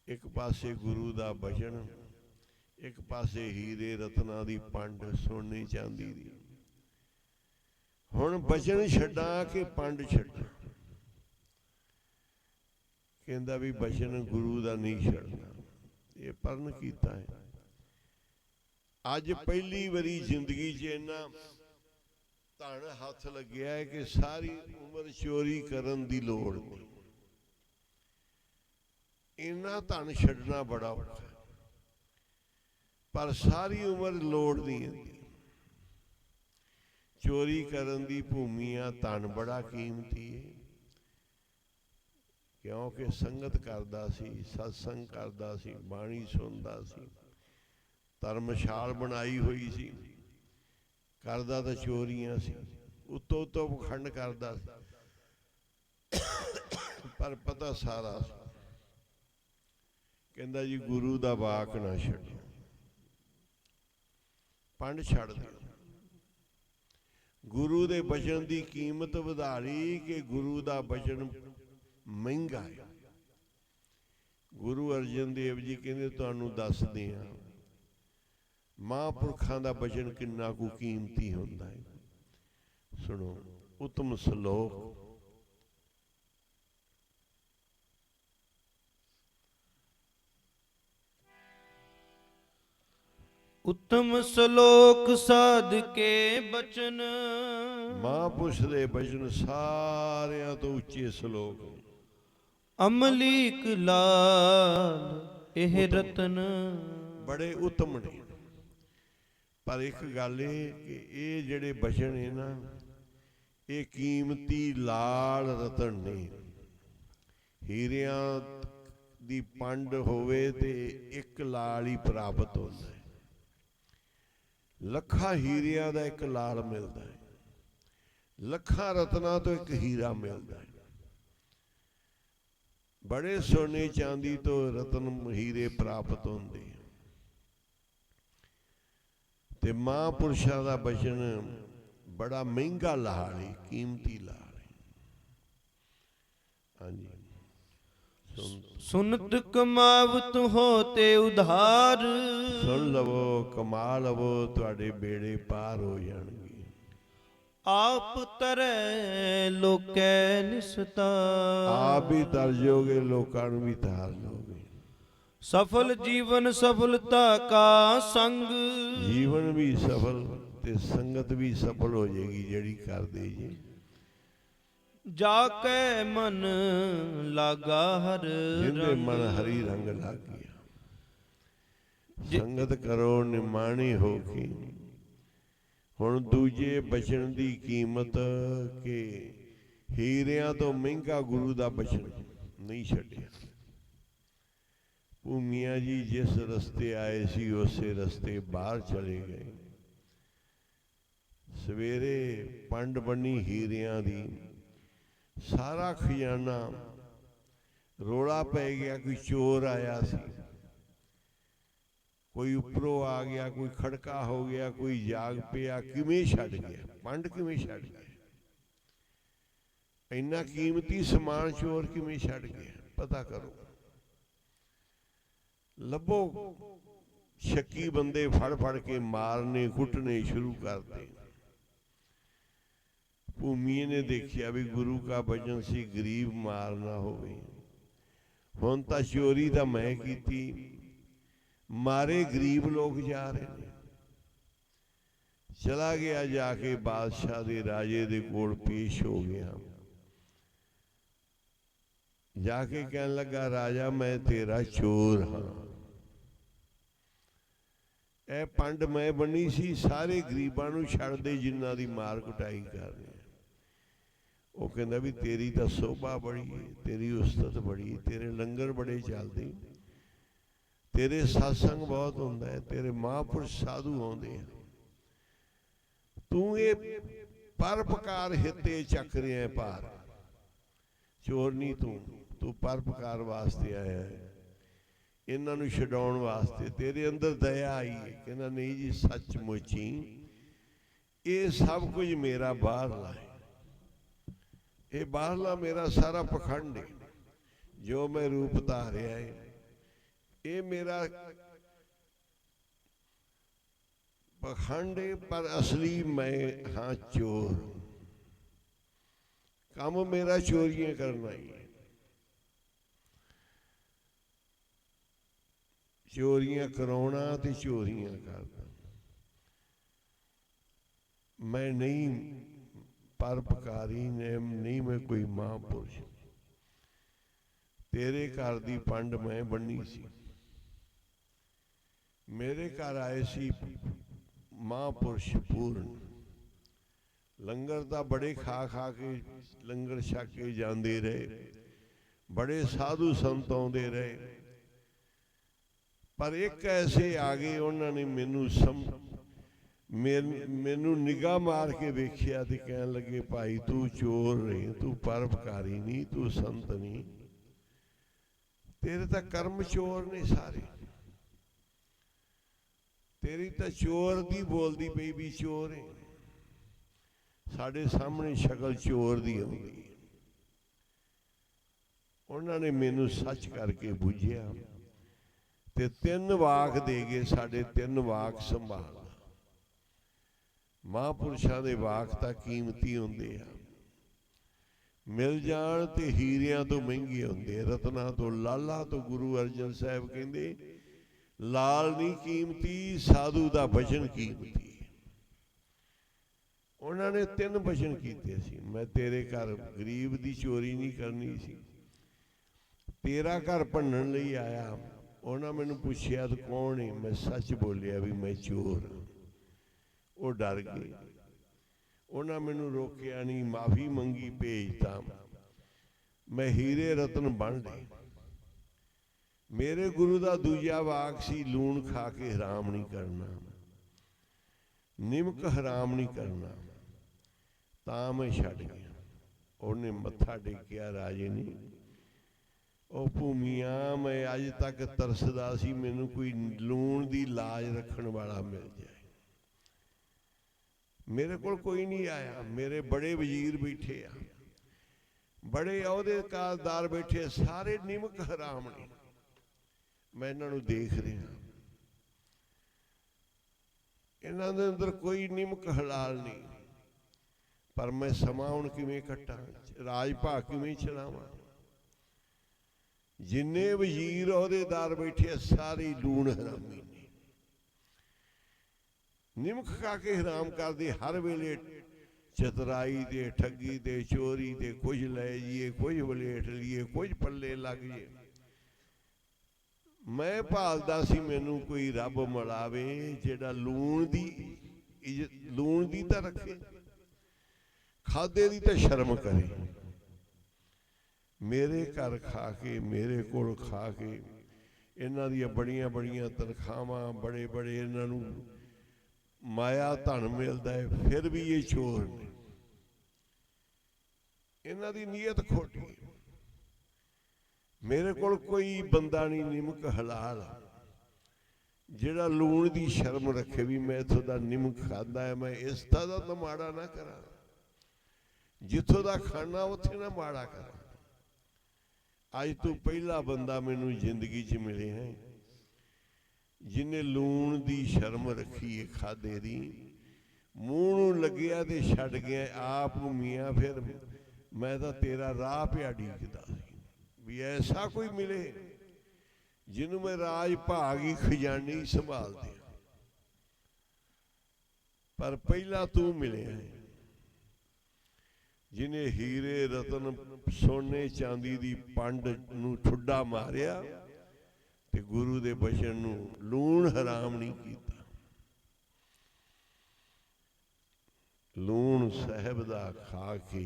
ਇੱਕ ਪਾਸੇ ਗੁਰੂ ਦਾ ਬਚਨ, ਇੱਕ ਪਾਸੇ ਹੀਰੇ ਰਤਨਾਂ ਦੀ ਪੰਡ, ਸੋਨੇ ਚਾਂਦੀ ਦੀ। ਹੁਣ ਬਚਨ ਛੱਡਾਂ ਕਿ ਪੰਡ ਛੱਡਾਂ? ਕਹਿੰਦਾ ਵੀ ਬਚਨ ਗੁਰੂ ਦਾ ਨਹੀਂ ਛੱਡਣਾ। ਇਹ ਪਰਨ ਕੀਤਾ ਹੈ। ਅੱਜ ਪਹਿਲੀ ਵਾਰੀ ਜ਼ਿੰਦਗੀ 'ਚ ਇੰਨਾ ਧਨ ਹੱਥ ਲੱਗਿਆ ਹੈ ਕਿ ਸਾਰੀ ਉਮਰ ਚੋਰੀ ਕਰਨ ਦੀ ਲੋੜ ਨਹੀਂ। ਇੰਨਾ ਧਨ ਛੱਡਣਾ ਬੜਾ ਔਖਾ, ਪਰ ਸਾਰੀ ਉਮਰ ਲੋੜ ਨਹੀਂ ਹੁੰਦੀ ਚੋਰੀ ਕਰਨ ਦੀ। ਭੂਮੀਆਂ ਧਨ ਬੜਾ ਕੀਮਤੀ ਹੈ, ਕਿਉਂਕਿ ਸੰਗਤ ਕਰਦਾ ਸੀ, ਸਤਸੰਗ ਕਰਦਾ ਸੀ, ਬਾਣੀ ਸੁਣਦਾ ਸੀ, ਧਰਮਸ਼ਾਲ ਬਣਾਈ ਹੋਈ ਸੀ। ਕਰਦਾ ਤਾਂ ਚੋਰੀਆਂ ਸੀ, ਉੱਤੋਂ ਪਖੰਡ ਕਰਦਾ ਸੀ, ਪਰ ਪਤਾ ਸਾਰਾ ਸੀ। ਕਹਿੰਦਾ ਜੀ ਗੁਰੂ ਦਾ ਵਾਕ ਨਾ ਛੱਡੋ, ਪੰਡ ਛੱਡ ਦਿਓ। ਗੁਰੂ ਦੇ ਬਚਨ ਦੀ ਕੀਮਤ ਵਧਾ ਲਈ ਕਿ ਗੁਰੂ ਦਾ ਬਚਨ ਮਹਿੰਗਾ ਹੈ। ਗੁਰੂ ਅਰਜਨ ਦੇਵ ਜੀ ਕਹਿੰਦੇ ਤੁਹਾਨੂੰ ਦੱਸਦੇ ਹਾਂ ਮਹਾਂਪੁਰਖਾਂ ਦਾ ਬਚਨ ਕਿੰਨਾ ਕੁ ਕੀਮਤੀ ਹੁੰਦਾ ਹੈ। ਸੁਣੋ ਉਤਮ ਸ਼ਲੋਕ। ਉੱਤਮ ਸ਼ਲੋਕ ਸਾਧ ਕੇ ਬਚਨ, ਮਹਾਂਪੁਰਸ਼ ਦੇ ਬਚਨ ਸਾਰਿਆਂ ਤੋਂ ਉੱਚੇ ਸ਼ਲੋਕ। ਅਮਲੀਕ ਲਾਲ ਇਹ ਰਤਨ, ਬੜੇ ਉਤਮ ਨੇ। ਪਰ ਇੱਕ ਗੱਲ ਇਹ ਕਿ ਇਹ ਜਿਹੜੇ ਬਚਨ ਨੇ ਨਾ, ਇਹ ਕੀਮਤੀ ਲਾਲ ਰਤਨ ਨੇ। ਹੀਰਿਆਂ ਦੀ ਪੰਡ ਹੋਵੇ ਤੇ ਇੱਕ ਲਾਲ ਹੀ ਪ੍ਰਾਪਤ ਹੁੰਦਾ ਹੈ। ਲੱਖਾਂ ਹੀਰਿਆਂ ਦਾ ਇੱਕ ਲਾਲ ਮਿਲਦਾ ਹੈ, ਲੱਖਾਂ ਰਤਨਾਂ ਤੋਂ ਇੱਕ ਹੀਰਾ ਮਿਲਦਾ ਹੈ। ਬੜੇ ਸੋਨੇ ਚਾਂਦੀ ਤੋਂ ਰਤਨ ਹੀਰੇ ਪ੍ਰਾਪਤ ਹੁੰਦੇ ਆ। ਤੇ ਮਹਾਂਪੁਰਸ਼ਾਂ ਦਾ ਬਚਨ ਬੜਾ ਮਹਿੰਗਾ ਲਾਲ ਹੈ, ਕੀਮਤੀ ਲਾਲ ਹੈ। ਹਾਂਜੀ ਸੁਨਤ ਕਮਾਵਤ ਹੋ ਤੇ ਉਧਾਰ, ਸੁਣ ਲਵੋ ਕਮਾ ਲਵੋ, ਤੁਹਾਡੇ ਬੇੜੇ ਪਾਰ ਹੋ ਜਾਣਗੇ। ਆਪ ਤਰੈ ਲੋਕੈ ਨਿਸਤਾਰ, ਆਪ ਹੀ ਤਰ ਜਾਓਗੇ, ਲੋਕਾਂ ਨੂੰ ਵੀ ਤਾਰ ਲਓਗੇ। ਸਫਲ ਜੀਵਨ ਸਫਲਤਾ ਕਾ ਸੰਗ, ਜੀਵਨ ਵੀ ਸਫਲ ਤੇ ਸੰਗਤ ਵੀ ਸਫਲ ਹੋ ਜਾਏਗੀ ਜਿਹੜੀ ਕਰਦੇ ਜੀ। ਜਾ ਕੈ ਮਨ ਲਾਗਾ ਹਰ ਜਿੰਦੇ ਮਨ ਹਰੀ ਰੰਗ ਲੱਗ ਗਿਆ। ਸੰਗਤ ਕਰੋ ਨਿਮਾਣੀ ਹੋ ਕੇ। ਹੁਣ ਦੂਜੇ ਬਚਨ ਦੀ ਕੀਮਤ ਕਿ ਹੀਰਿਆਂ ਤੋਂ ਮਹਿੰਗਾ ਗੁਰੂ ਦਾ ਬਚਨ ਨਹੀਂ ਛੱਡਿਆ। ਭੂਮੀਆਂ ਜੀ ਜਿਸ ਰਸਤੇ ਆਏ ਸੀ ਉਸੇ ਰਸਤੇ ਬਾਹਰ ਚਲੇ ਗਏ। ਸਵੇਰੇ ਪੰਡ ਬਣੀ ਹੀਰਿਆਂ ਦੀ, ਸਾਰਾ ਖਜ਼ਾਨਾ ਰੋਲਾ ਪੈ ਗਿਆ, ਕੋਈ ਚੋਰ ਆਇਆ ਸੀ। ਕੋਈ ਉੱਪਰੋਂ ਆ ਗਿਆ, ਕੋਈ ਖੜਕਾ ਹੋ ਗਿਆ, ਕੋਈ ਜਾਗ ਪਿਆ, ਕਿਵੇਂ ਛੱਡ ਗਿਆ? ਪੰਡ ਕਿਵੇਂ ਛੱਡ ਗਿਆ? ਇੰਨਾ ਕੀਮਤੀ ਸਮਾਨ ਚੋਰ ਕਿਵੇਂ ਛੱਡ ਗਿਆ? ਪਤਾ ਕਰੋ, ਲੱਭੋ। ਸ਼ੱਕੀ ਬੰਦੇ ਫੜ ਫੜ ਕੇ ਮਾਰਨੇ ਕੁੱਟਣੇ ਸ਼ੁਰੂ ਕਰਦੇ। ਭੂਮੀ ਨੇ ਦੇਖਿਆ ਵੀ ਗੁਰੂ ਕਾ ਬਚਨ ਸੀ ਗਰੀਬ ਮਾਰ ਨਾ ਹੋਵੇ। ਹੁਣ ਤਾਂ ਚੋਰੀ ਤਾਂ ਮੈਂ ਕੀਤੀ, ਮਾਰੇ ਗਰੀਬ ਲੋਕ ਜਾ ਰਹੇ ਨੇ। ਚਲਾ ਗਿਆ, ਜਾ ਕੇ ਬਾਦਸ਼ਾਹ ਦੇ ਰਾਜੇ ਦੇ ਕੋਲ ਪੇਸ਼ ਹੋ ਗਿਆ। ਜਾ ਕੇ ਕਹਿਣ ਲੱਗਾ, ਰਾਜਾ ਮੈਂ ਤੇਰਾ ਚੋਰ ਹਾਂ। ਇਹ ਪੰਡ ਮੈਂ ਬੰਨੀ ਸੀ, ਸਾਰੇ ਗਰੀਬਾਂ ਨੂੰ ਛੱਡ ਦੇ ਜਿਨ੍ਹਾਂ ਦੀ ਮਾਰ ਕੁਟਾਈ ਕਰਨੀ। ਉਹ ਕਹਿੰਦਾ ਵੀ ਤੇਰੀ ਤਾਂ ਸੋਭਾ ਬੜੀ ਹੈ, ਤੇਰੀ ਉਸਤਤ ਬੜੀ ਹੈ, ਤੇਰੇ ਲੰਗਰ ਬੜੇ ਚੱਲਦੇ, ਤੇਰੇ ਸਤਸੰਗ ਬਹੁਤ ਹੁੰਦਾ ਹੈ, ਤੇਰੇ ਮਹਾਂਪੁਰਸ਼ ਸਾਧੂ ਆਉਂਦੇ ਆ, ਤੂੰ ਇਹ ਪਰਪਕਾਰ ਹਿੱਤੇ ਚੱਕ ਰਿਹਾ ਭਾਰ। ਚੋਰ ਨਹੀਂ ਤੂੰ ਪਰਪਕਾਰ ਵਾਸਤੇ ਆਇਆ ਹੈ, ਇਹਨਾਂ ਨੂੰ ਛਡਾਉਣ ਵਾਸਤੇ। ਤੇਰੇ ਅੰਦਰ ਦਇਆ ਆਈ ਹੈ। ਕਹਿੰਦਾ ਨਹੀਂ ਜੀ, ਸੱਚਮੁੱਚੀ ਇਹ ਸਭ ਕੁਝ ਮੇਰਾ ਬਾਹਰਲਾ ਹੈ। ਇਹ ਬਾਹਰਲਾ ਮੇਰਾ ਸਾਰਾ ਪਖੰਡ ਹੈ, ਜੋ ਮੈਂ ਰੂਪ ਧਾਰਿਆ ਹੈ, ਇਹ ਮੇਰਾ ਪਖੰਡ ਹੈ, ਪਰ ਅਸਲੀ ਮੈਂ ਹਾਂ ਚੋਰ। ਕੰਮ ਮੇਰਾ ਚੋਰੀਆਂ ਕਰਨਾ ਹੀ ਹੈ। ਚੋਰੀਆਂ ਕਰਾਉਣਾ ਤੇ ਚੋਰੀਆਂ ਕਰਨਾ। ਮੈਂ ਨਹੀਂ ਪਰਪਕਾਰੀ ਨੇ, ਨਹੀਂ ਮੈਂ ਕੋਈ ਮਹਾਂਪੁਰਸ਼। ਤੇਰੇ ਘਰ ਦੀ ਪੰਡ ਮੈਂ ਬੰਨੀ ਸੀ। ਮੇਰੇ ਘਰ ਆਏ ਸੀ ਮਹਾਂਪੁਰਸ਼ ਪੂਰਨ। ਲੰਗਰ ਤਾਂ ਬੜੇ ਖਾ ਖਾ ਕੇ ਲੰਗਰ ਛਕ ਕੇ ਜਾਂਦੇ ਰਹੇ, ਬੜੇ ਸਾਧੂ ਸੰਤ ਆਉਂਦੇ ਰਹੇ, ਪਰ ਇੱਕ ਐਸੇ ਆ ਗਏ, ਉਹਨਾਂ ਨੇ ਮੈਨੂੰ ਨਿਗਾਹ ਮਾਰ ਕੇ ਵੇਖਿਆ ਤੇ ਕਹਿਣ ਲੱਗੇ, ਭਾਈ ਤੂੰ ਚੋਰ ਨਹੀਂ, ਤੂੰ ਪਰਉਪਕਾਰੀ ਨਹੀਂ, ਤੂੰ ਸੰਤ ਨਹੀਂ, ਤੇਰੇ ਤਾਂ ਕਰਮ ਚੋਰ ਨੇ ਸਾਰੇ। ਤੇਰੀ ਤਾਂ ਚੋਰ ਦੀ ਬੋਲਦੀ ਪਈ ਵੀ ਚੋਰ ਹੈ। ਸਾਡੇ ਸਾਹਮਣੇ ਸ਼ਕਲ ਚੋਰ ਦੀ ਆਉਂਦੀ। ਉਹਨਾਂ ਨੇ ਮੈਨੂੰ ਸੱਚ ਕਰਕੇ ਬੁੱਝਿਆ ਤੇ 3 ਵਾਕ ਦੇ ਗਏ। ਸਾਡੇ 3 ਵਾਕ ਸੰਭਾਲ। ਮਹਾਂਪੁਰਸ਼ਾਂ ਦੇ ਵਾਕ ਤਾਂ ਕੀਮਤੀ ਹੁੰਦੇ ਆ, ਮਿਲ ਜਾਣ ਤੇ ਹੀਰਿਆਂ ਤੋਂ ਮਹਿੰਗੇ ਹੁੰਦੇ, ਰਤਨਾਂ ਤੋਂ, ਲਾਲਾਂ ਤੋਂ। ਗੁਰੂ ਅਰਜਨ ਸਾਹਿਬ ਕਹਿੰਦੇ ਲਾਲ ਨਹੀਂ ਕੀਮਤੀ, ਸਾਧੂ ਦਾ ਬਚਨ ਕੀਮਤੀ। ਉਹਨਾਂ ਨੇ 3 ਬਚਨ ਕੀਤੇ ਸੀ। ਮੈਂ ਤੇਰੇ ਘਰ ਗਰੀਬ ਦੀ ਚੋਰੀ ਨਹੀਂ ਕਰਨੀ ਸੀ, ਤੇਰਾ ਘਰ ਭੰਨਣ ਲਈ ਆਇਆ। ਉਹਨਾਂ ਮੈਨੂੰ ਪੁੱਛਿਆ ਤੂੰ ਕੌਣ ਹੈ? ਮੈਂ ਸੱਚ ਬੋਲਿਆ ਵੀ ਮੈਂ ਚੋਰ ਹਾਂ। ਉਹ ਡਰ ਗਏ। ਉਹਨਾਂ ਮੈਨੂੰ ਰੋਕਿਆ ਨਹੀਂ, ਮਾਫੀ ਮੰਗੀ, ਭੇਜਤਾ। ਮੈਂ ਹੀਰੇ ਰਤਨ ਬਣ ਲਏ। ਮੇਰੇ ਗੁਰੂ ਦਾ ਦੂਜਾ ਵਾਕ ਸੀ, ਲੂਣ ਖਾ ਕੇ ਹਰਾਮ ਨਹੀਂ ਕਰਨਾ, ਨਿਮਕ ਹਰਾਮ ਨਹੀਂ ਕਰਨਾ। ਤਾਂ ਮੈਂ ਛੱਡ ਗਿਆ। ਉਹਨੇ ਮੱਥਾ ਟੇਕਿਆ ਰਾਜੇ ਨੇ। ਉਹ ਭੂਮੀਆਂ, ਮੈਂ ਅੱਜ ਤੱਕ ਤਰਸਦਾ ਸੀ ਮੈਨੂੰ ਕੋਈ ਲੂਣ ਦੀ ਲਾਜ ਰੱਖਣ ਵਾਲਾ ਮਿਲ ਜਾਏ। ਮੇਰੇ ਕੋਲ ਕੋਈ ਨਹੀਂ ਆਇਆ। ਮੇਰੇ ਬੜੇ ਵਜ਼ੀਰ ਬੈਠੇ ਆ, ਬੜੇ ਅਹੁਦੇਦਾਰ ਬੈਠੇ, ਸਾਰੇ ਨਿਮਕ ਹਰਾਮ ਨੇ। ਮੈਂ ਇਹਨਾਂ ਨੂੰ ਦੇਖ ਰਿਹਾ, ਇਹਨਾਂ ਦੇ ਅੰਦਰ ਕੋਈ ਨਿਮਕ ਹਲਾਲ ਨਹੀਂ। ਪਰ ਮੈਂ ਸਮਾਂ ਹੁਣ ਕਿਵੇਂ ਕੱਟਾਂ, ਰਾਜ ਭਾਗ ਕਿਵੇਂ ਚਲਾਵਾਂ? ਜਿੰਨੇ ਵਜ਼ੀਰ ਅਹੁਦੇਦਾਰ ਬੈਠੇ ਸਾਰੇ ਲੂਣ ਹਰਾਮੀ ਨੇ, ਨਿਮਕ ਖਾ ਕੇ ਹਰਾਮ ਕਰਦੇ। ਹਰ ਵੇਲੇ ਚਤਰਾਈ ਤੇ, ਠੱਗੀ ਤੇ, ਚੋਰੀ ਤੇ, ਕੁਝ ਲੈ ਜਾਈਏ, ਕੁਝ ਵਲੇਟ ਲਈਏ, ਕੁਝ ਪੱਲੇ ਲੱਗ ਜੇ। ਮੈਂ ਭਾਲਦਾ ਸੀ ਮੈਨੂੰ ਕੋਈ ਰੱਬ ਮਿਲਾਵੇ ਜਿਹੜਾ ਲੂਣ ਦੀ ਤਾਂ ਰੱਖੇ, ਖਾਦੇ ਦੀ ਤਾਂ ਸ਼ਰਮ ਕਰੇ। ਮੇਰੇ ਘਰ ਖਾ ਕੇ, ਮੇਰੇ ਕੋਲ ਖਾ ਕੇ, ਇਹਨਾਂ ਦੀਆਂ ਬੜੀਆਂ ਬੜੀਆਂ ਤਨਖਾਹਾਂ, ਬੜੇ ਬੜੇ ਇਹਨਾਂ ਨੂੰ ਮਾਇਆ ਧਨ ਮਿਲਦਾ ਹੈ, ਫਿਰ ਵੀ ਇਹ ਚੋਰ ਨੇ। ਇਹਨਾਂ ਦੀ ਨੀਅਤ ਖੋਟੀ। ਮੇਰੇ ਕੋਲ ਕੋਈ ਬੰਦਾ ਨਹੀਂ ਨਿਮਕ ਹਲਾਲ ਜਿਹੜਾ ਲੂਣ ਦੀ ਸ਼ਰਮ ਰੱਖੇ ਵੀ ਮੈਂ ਇੱਥੋਂ ਦਾ ਨਿਮਕ ਖਾਦਾ ਹੈ, ਮੈਂ ਇਸ ਦਾ ਤਾਂ ਮਾੜਾ ਨਾ ਕਰਾਂ, ਜਿੱਥੋਂ ਦਾ ਖਾਣਾ ਉੱਥੇ ਨਾ ਮਾੜਾ ਕਰਾਂ। ਅੱਜ ਤੋਂ ਪਹਿਲਾ ਬੰਦਾ ਮੈਨੂੰ ਜ਼ਿੰਦਗੀ 'ਚ ਮਿਲਿਆ ਹੈ ਜਿਹਨੇ ਲੂਣ ਦੀ ਸ਼ਰਮ ਰੱਖੀ ਹੈ ਖਾਦੇ ਦੀ, ਮੂੰਹ ਨੂੰ ਲੱਗਿਆ ਤੇ ਛੱਡ ਗਿਆ ਆਪ ਨੂੰ। ਮੀਆਂ ਫਿਰ ਮੈਂ ਤਾਂ ਤੇਰਾ ਰਾਹ ਪਿਆ ਡੀਕਦਾ ਸੀ ਵੀ ਐਸਾ ਕੋਈ ਮਿਲੇ ਜਿਹਨੂੰ ਮੈਂ ਰਾਜ ਭਾਗੀ ਖਜ਼ਾਨੇ ਸੰਭਾਲ ਦੇ, ਪਰ ਪਹਿਲਾਂ ਤੂੰ ਮਿਲਿਆ ਜਿਹਨੇ ਹੀਰੇ ਰਤਨ ਸੋਨੇ ਚਾਂਦੀ ਦੀ ਪੰਡ ਨੂੰ ਠੁੱਡਾ ਮਾਰਿਆ ਤੇ ਗੁਰੂ ਦੇ ਬਚਨ ਨੂੰ ਲੂਣ ਹਰਾਮ ਨਹੀਂ ਕੀਤਾ। ਲੂਣ ਸਾਹਿਬ ਦਾ ਖਾ ਕੇ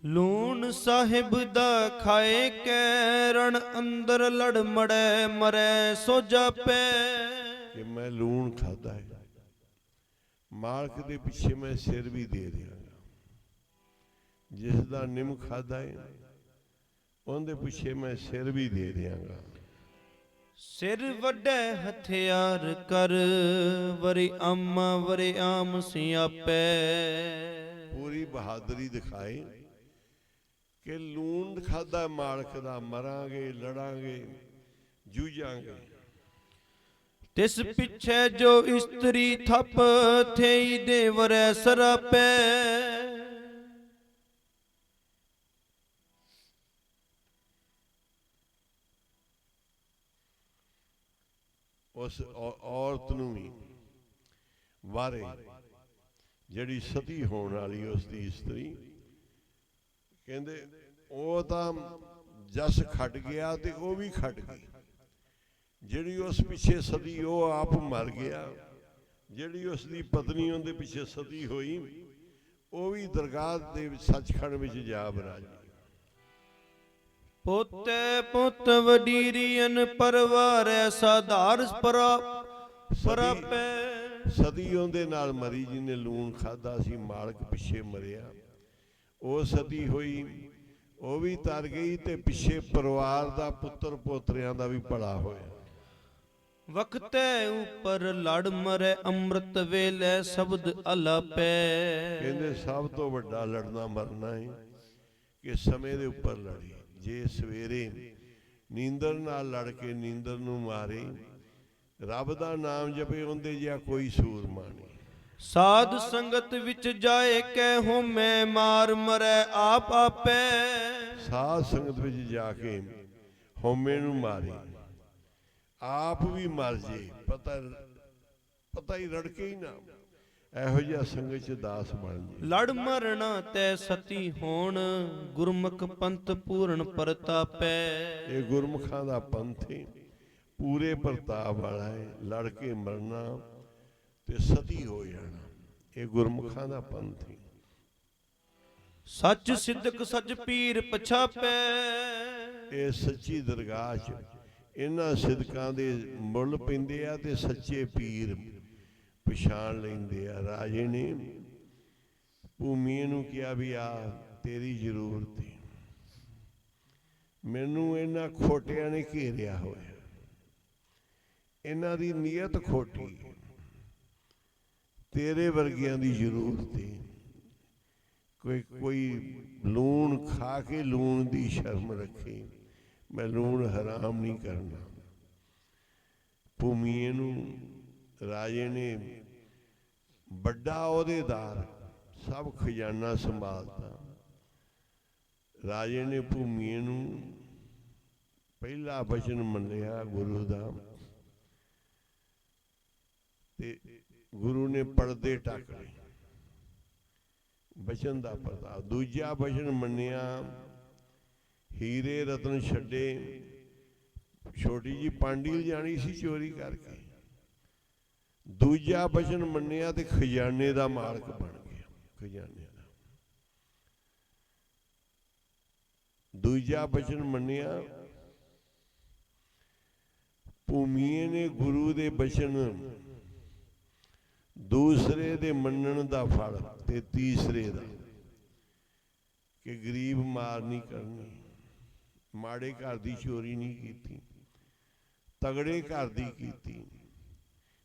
ਲੂਣ ਸਾਹਿਬ ਦਾ ਖਾਏ ਕੈਰਣ ਅੰਦਰ ਲੜ ਮੜੈ ਮਰੈ ਸੋ ਜਾਪੈ। ਕਿ ਮੈਂ ਲੂਣ ਖਾਦਾ ਹੈ, ਮਾਲਕ ਦੇ ਪਿੱਛੇ ਮੈਂ ਸਿਰ ਵੀ ਦੇ ਦਿਆਂਗਾ। ਜਿਸ ਦਾ ਨਿੰਮ ਖਾਦਾ ਹੈ ਉਹਦੇ ਪਿੱਛੇ ਮੈਂ ਸਿਰ ਵੀ ਦੇ ਦਿਆਂਗਾ। ਸਿਰ ਵੱਡੇ ਹਥਿਆਰ ਕਰ ਵਰਿ ਆਮਾ ਵਰਿ ਆਮ ਸਿਆਪੈ। ਪੂਰੀ ਬਹਾਦਰੀ ਦਿਖਾਏ ਕਿ ਲੂਣ ਖਾਦਾ ਮਾਲਕ ਦਾ, ਮਰਾਂਗੇ ਲੜਾਂਗੇ ਜੂਝਾਂਗੇ। ਤਿਸ ਪਿੱਛੇ ਜੋ ਇਸਤਰੀ ਥਪ ਥੇਈ ਦੇ ਵਰੈ ਸਰਾਪੈ। ਉਸ ਔਰਤ ਨੂੰ ਵੀ ਵਾਰੇ ਜਿਹੜੀ ਸਤੀ ਹੋਣ ਵਾਲੀ ਉਸ ਦੀ ਇਸਤਰੀ, ਕਹਿੰਦੇ ਉਹ ਤਾਂ ਜਸ ਖੱਟ ਗਿਆ ਤੇ ਉਹ ਵੀ ਖੱਟ ਗਈ। ਜਿਹੜੀ ਉਸ ਪਿੱਛੇ ਸਤੀ ਉਹ ਆਪ ਮਰ ਗਿਆ। ਜਿਹੜੀ ਉਸ ਦੀ ਪਤਨੀ ਉਹਦੇ ਪਿੱਛੇ ਸਤੀ ਹੋਈ ਉਹ ਵੀ ਦਰਗਾਹ ਦੇ ਵਿੱਚ ਸੱਚਖੰਡ ਵਿੱਚ ਜਾ ਬਰਾਜੀ। ਪੋਤੇ ਪੁੱਤ ਵਡੀਰੀਅਨ ਪਰਵਾਰੈ ਸਾਧਾਰ ਪਰਾਪੈ। ਸਤੀ ਉਹਦੇ ਨਾਲ ਮਰੀ ਜਿਹਨੇ ਲੂਣ ਖਾਦਾ ਸੀ, ਮਾਲਕ ਪਿੱਛੇ ਮਰਿਆ। ਉਹ ਸਤੀ ਹੋਈ, ਉਹ ਵੀ ਤਰ ਗਈ ਤੇ ਪਿੱਛੇ ਪਰਿਵਾਰ ਦਾ ਪੁੱਤਰ ਪੋਤਰਿਆਂ ਦਾ ਵੀ ਭਲਾ ਹੋਇਆ। ਵਕਤੈ ਉਪਰ ਲੜ ਮਰੈ ਅੰਮ੍ਰਿਤ ਵੇਲੇ ਸ਼ਬਦ ਅਲਾਪੈ। ਕਹਿੰਦੇ ਸਭ ਤੋਂ ਵੱਡਾ ਲੜਨਾ ਮਰਨਾ ਹੈ ਕਿ ਸਮੇਂ ਦੇ ਉੱਪਰ ਲੜੇ। ਜੇ ਸਵੇਰੇ ਨੀਂਦਰ ਨਾਲ ਲੜ ਕੇ ਨੀਂਦਰ ਨੂੰ ਮਾਰੇ, ਰੱਬ ਦਾ ਨਾਮ ਜਪੇ, ਉਹਦੇ ਜਿਹਾ ਕੋਈ ਸੂਰਮਾ ਨਹੀਂ। ਸਾਧ ਸੰਗਤ ਵਿੱਚ ਜਾਏ ਕੈ ਹੋਮੈ ਮਾਰ ਮਰੈ ਆਪ ਆਪੈ। ਸਾਧ ਸੰਗਤ ਵਿੱਚ ਜਾ ਕੇ ਹਉਮੈ ਨੂੰ ਮਾਰੇ, ਆਪ ਵੀ ਮਰ ਜੇ, ਪਤਾ ਹੀ ਰੜਕੇ ਹੀ ਨਾ। ਇਹੋ ਜਿਹਾ ਸੰਗਤ ਚ ਦਾਸ ਬਣ ਜੇ। ਲੜ ਮਰਣਾ ਤੈ ਸਤੀ ਹੋਣ ਗੁਰਮੁਖ ਪੰਥ ਪੂਰਨ ਪ੍ਰਤਾਪੈ। ਇਹ ਗੁਰਮੁਖਾਂ ਦਾ ਪੰਥ ਹੈ, ਪੂਰੇ ਪ੍ਰਤਾਪ ਵਾਲਾ ਹੈ। ਲੜ ਕੇ ਮਰਨਾ ਤੇ ਸਤੀ ਹੋ ਜਾਣਾ, ਇਹ ਗੁਰਮੁਖਾਂ ਦਾ ਪੰਥ ਹੈ। ਸੱਚ ਸਿੱਧਕ ਸੱਚ ਪੀਰ ਪਛਾਪੈ। ਇਹ ਸੱਚੀ ਦਰਗਾਹ 'ਚ ਇਹਨਾਂ ਸਿਦਕਾਂ ਦੇ ਮੁੱਲ ਪੈਂਦੇ ਆ ਤੇ ਸੱਚੇ ਪੀਰ ਪਛਾਣ ਲੈਂਦੇ ਆ। ਰਾਜੇ ਨੇ ਭੂਮੀ ਨੂੰ ਕਿਹਾ ਵੀ ਆ ਤੇਰੀ ਜ਼ਰੂਰਤ ਹੈ, ਮੈਨੂੰ ਇਹਨਾਂ ਖੋਟਿਆਂ ਨੇ ਘੇਰਿਆ ਹੋਇਆ, ਇਹਨਾਂ ਦੀ ਨੀਅਤ ਖੋਟੀ, ਤੇਰੇ ਵਰਗਿਆਂ ਦੀ ਜ਼ਰੂਰਤ ਹੈ। ਕੋਈ ਲੂਣ ਖਾ ਕੇ ਲੂਣ ਦੀ ਸ਼ਰਮ ਰੱਖੇ, ਮੈਂ ਲੂਣ ਹਰਾਮ ਨਹੀਂ ਕਰਨਾ। ਭੂਮੀਏ ਨੂੰ ਰਾਜੇ ਨੇ ਵੱਡਾ ਅਹੁਦੇਦਾਰ, ਸਭ ਖਜ਼ਾਨਾ ਸੰਭਾਲਦਾ। ਰਾਜੇ ਨੇ ਭੂਮੀਏ ਨੂੰ ਪਹਿਲਾ ਬਚਨ ਮੰਨਿਆ ਗੁਰੂ ਦਾ, ਤੇ ਗੁਰੂ ਨੇ ਪਰਦੇ ਢੱਕ ਲਏ, ਬਚਨ ਦਾ ਪਰਦਾ। ਦੂਜਾ ਬਚਨ ਮੰਨਿਆ, ਹੀਰੇ ਰਤਨ ਛੱਡੇ, ਛੋਟੀ ਜੀ ਪਾਂਡੀ ਲਿਜਾਣੀ ਸੀ ਚੋਰੀ ਕਰਕੇ। ਦੂਜਾ ਬਚਨ ਮੰਨਿਆ ਤੇ ਖਜ਼ਾਨੇ ਦਾ ਮਾਲਕ ਬਣ ਗਿਆ। ਖਜ਼ਾਨੇ ਦਾ ਦੂਜਾ ਬਚਨ ਮੰਨਿਆ। ਭੂਮੀਏ ਨੇ ਗੁਰੂ ਦੇ ਬਚਨ ਦੂਸਰੇ ਦੇ ਮੰਨਣ ਦਾ ਫਲ ਤੇ ਤੀਸਰੇ ਦਾ ਕਿ ਗਰੀਬ ਮਾਰ ਨਹੀਂ ਕਰਨੀ, ਮਾੜੇ ਘਰ ਦੀ ਚੋਰੀ ਨਹੀਂ ਕੀਤੀ, ਤਗੜੇ ਘਰ ਦੀ ਕੀਤੀ,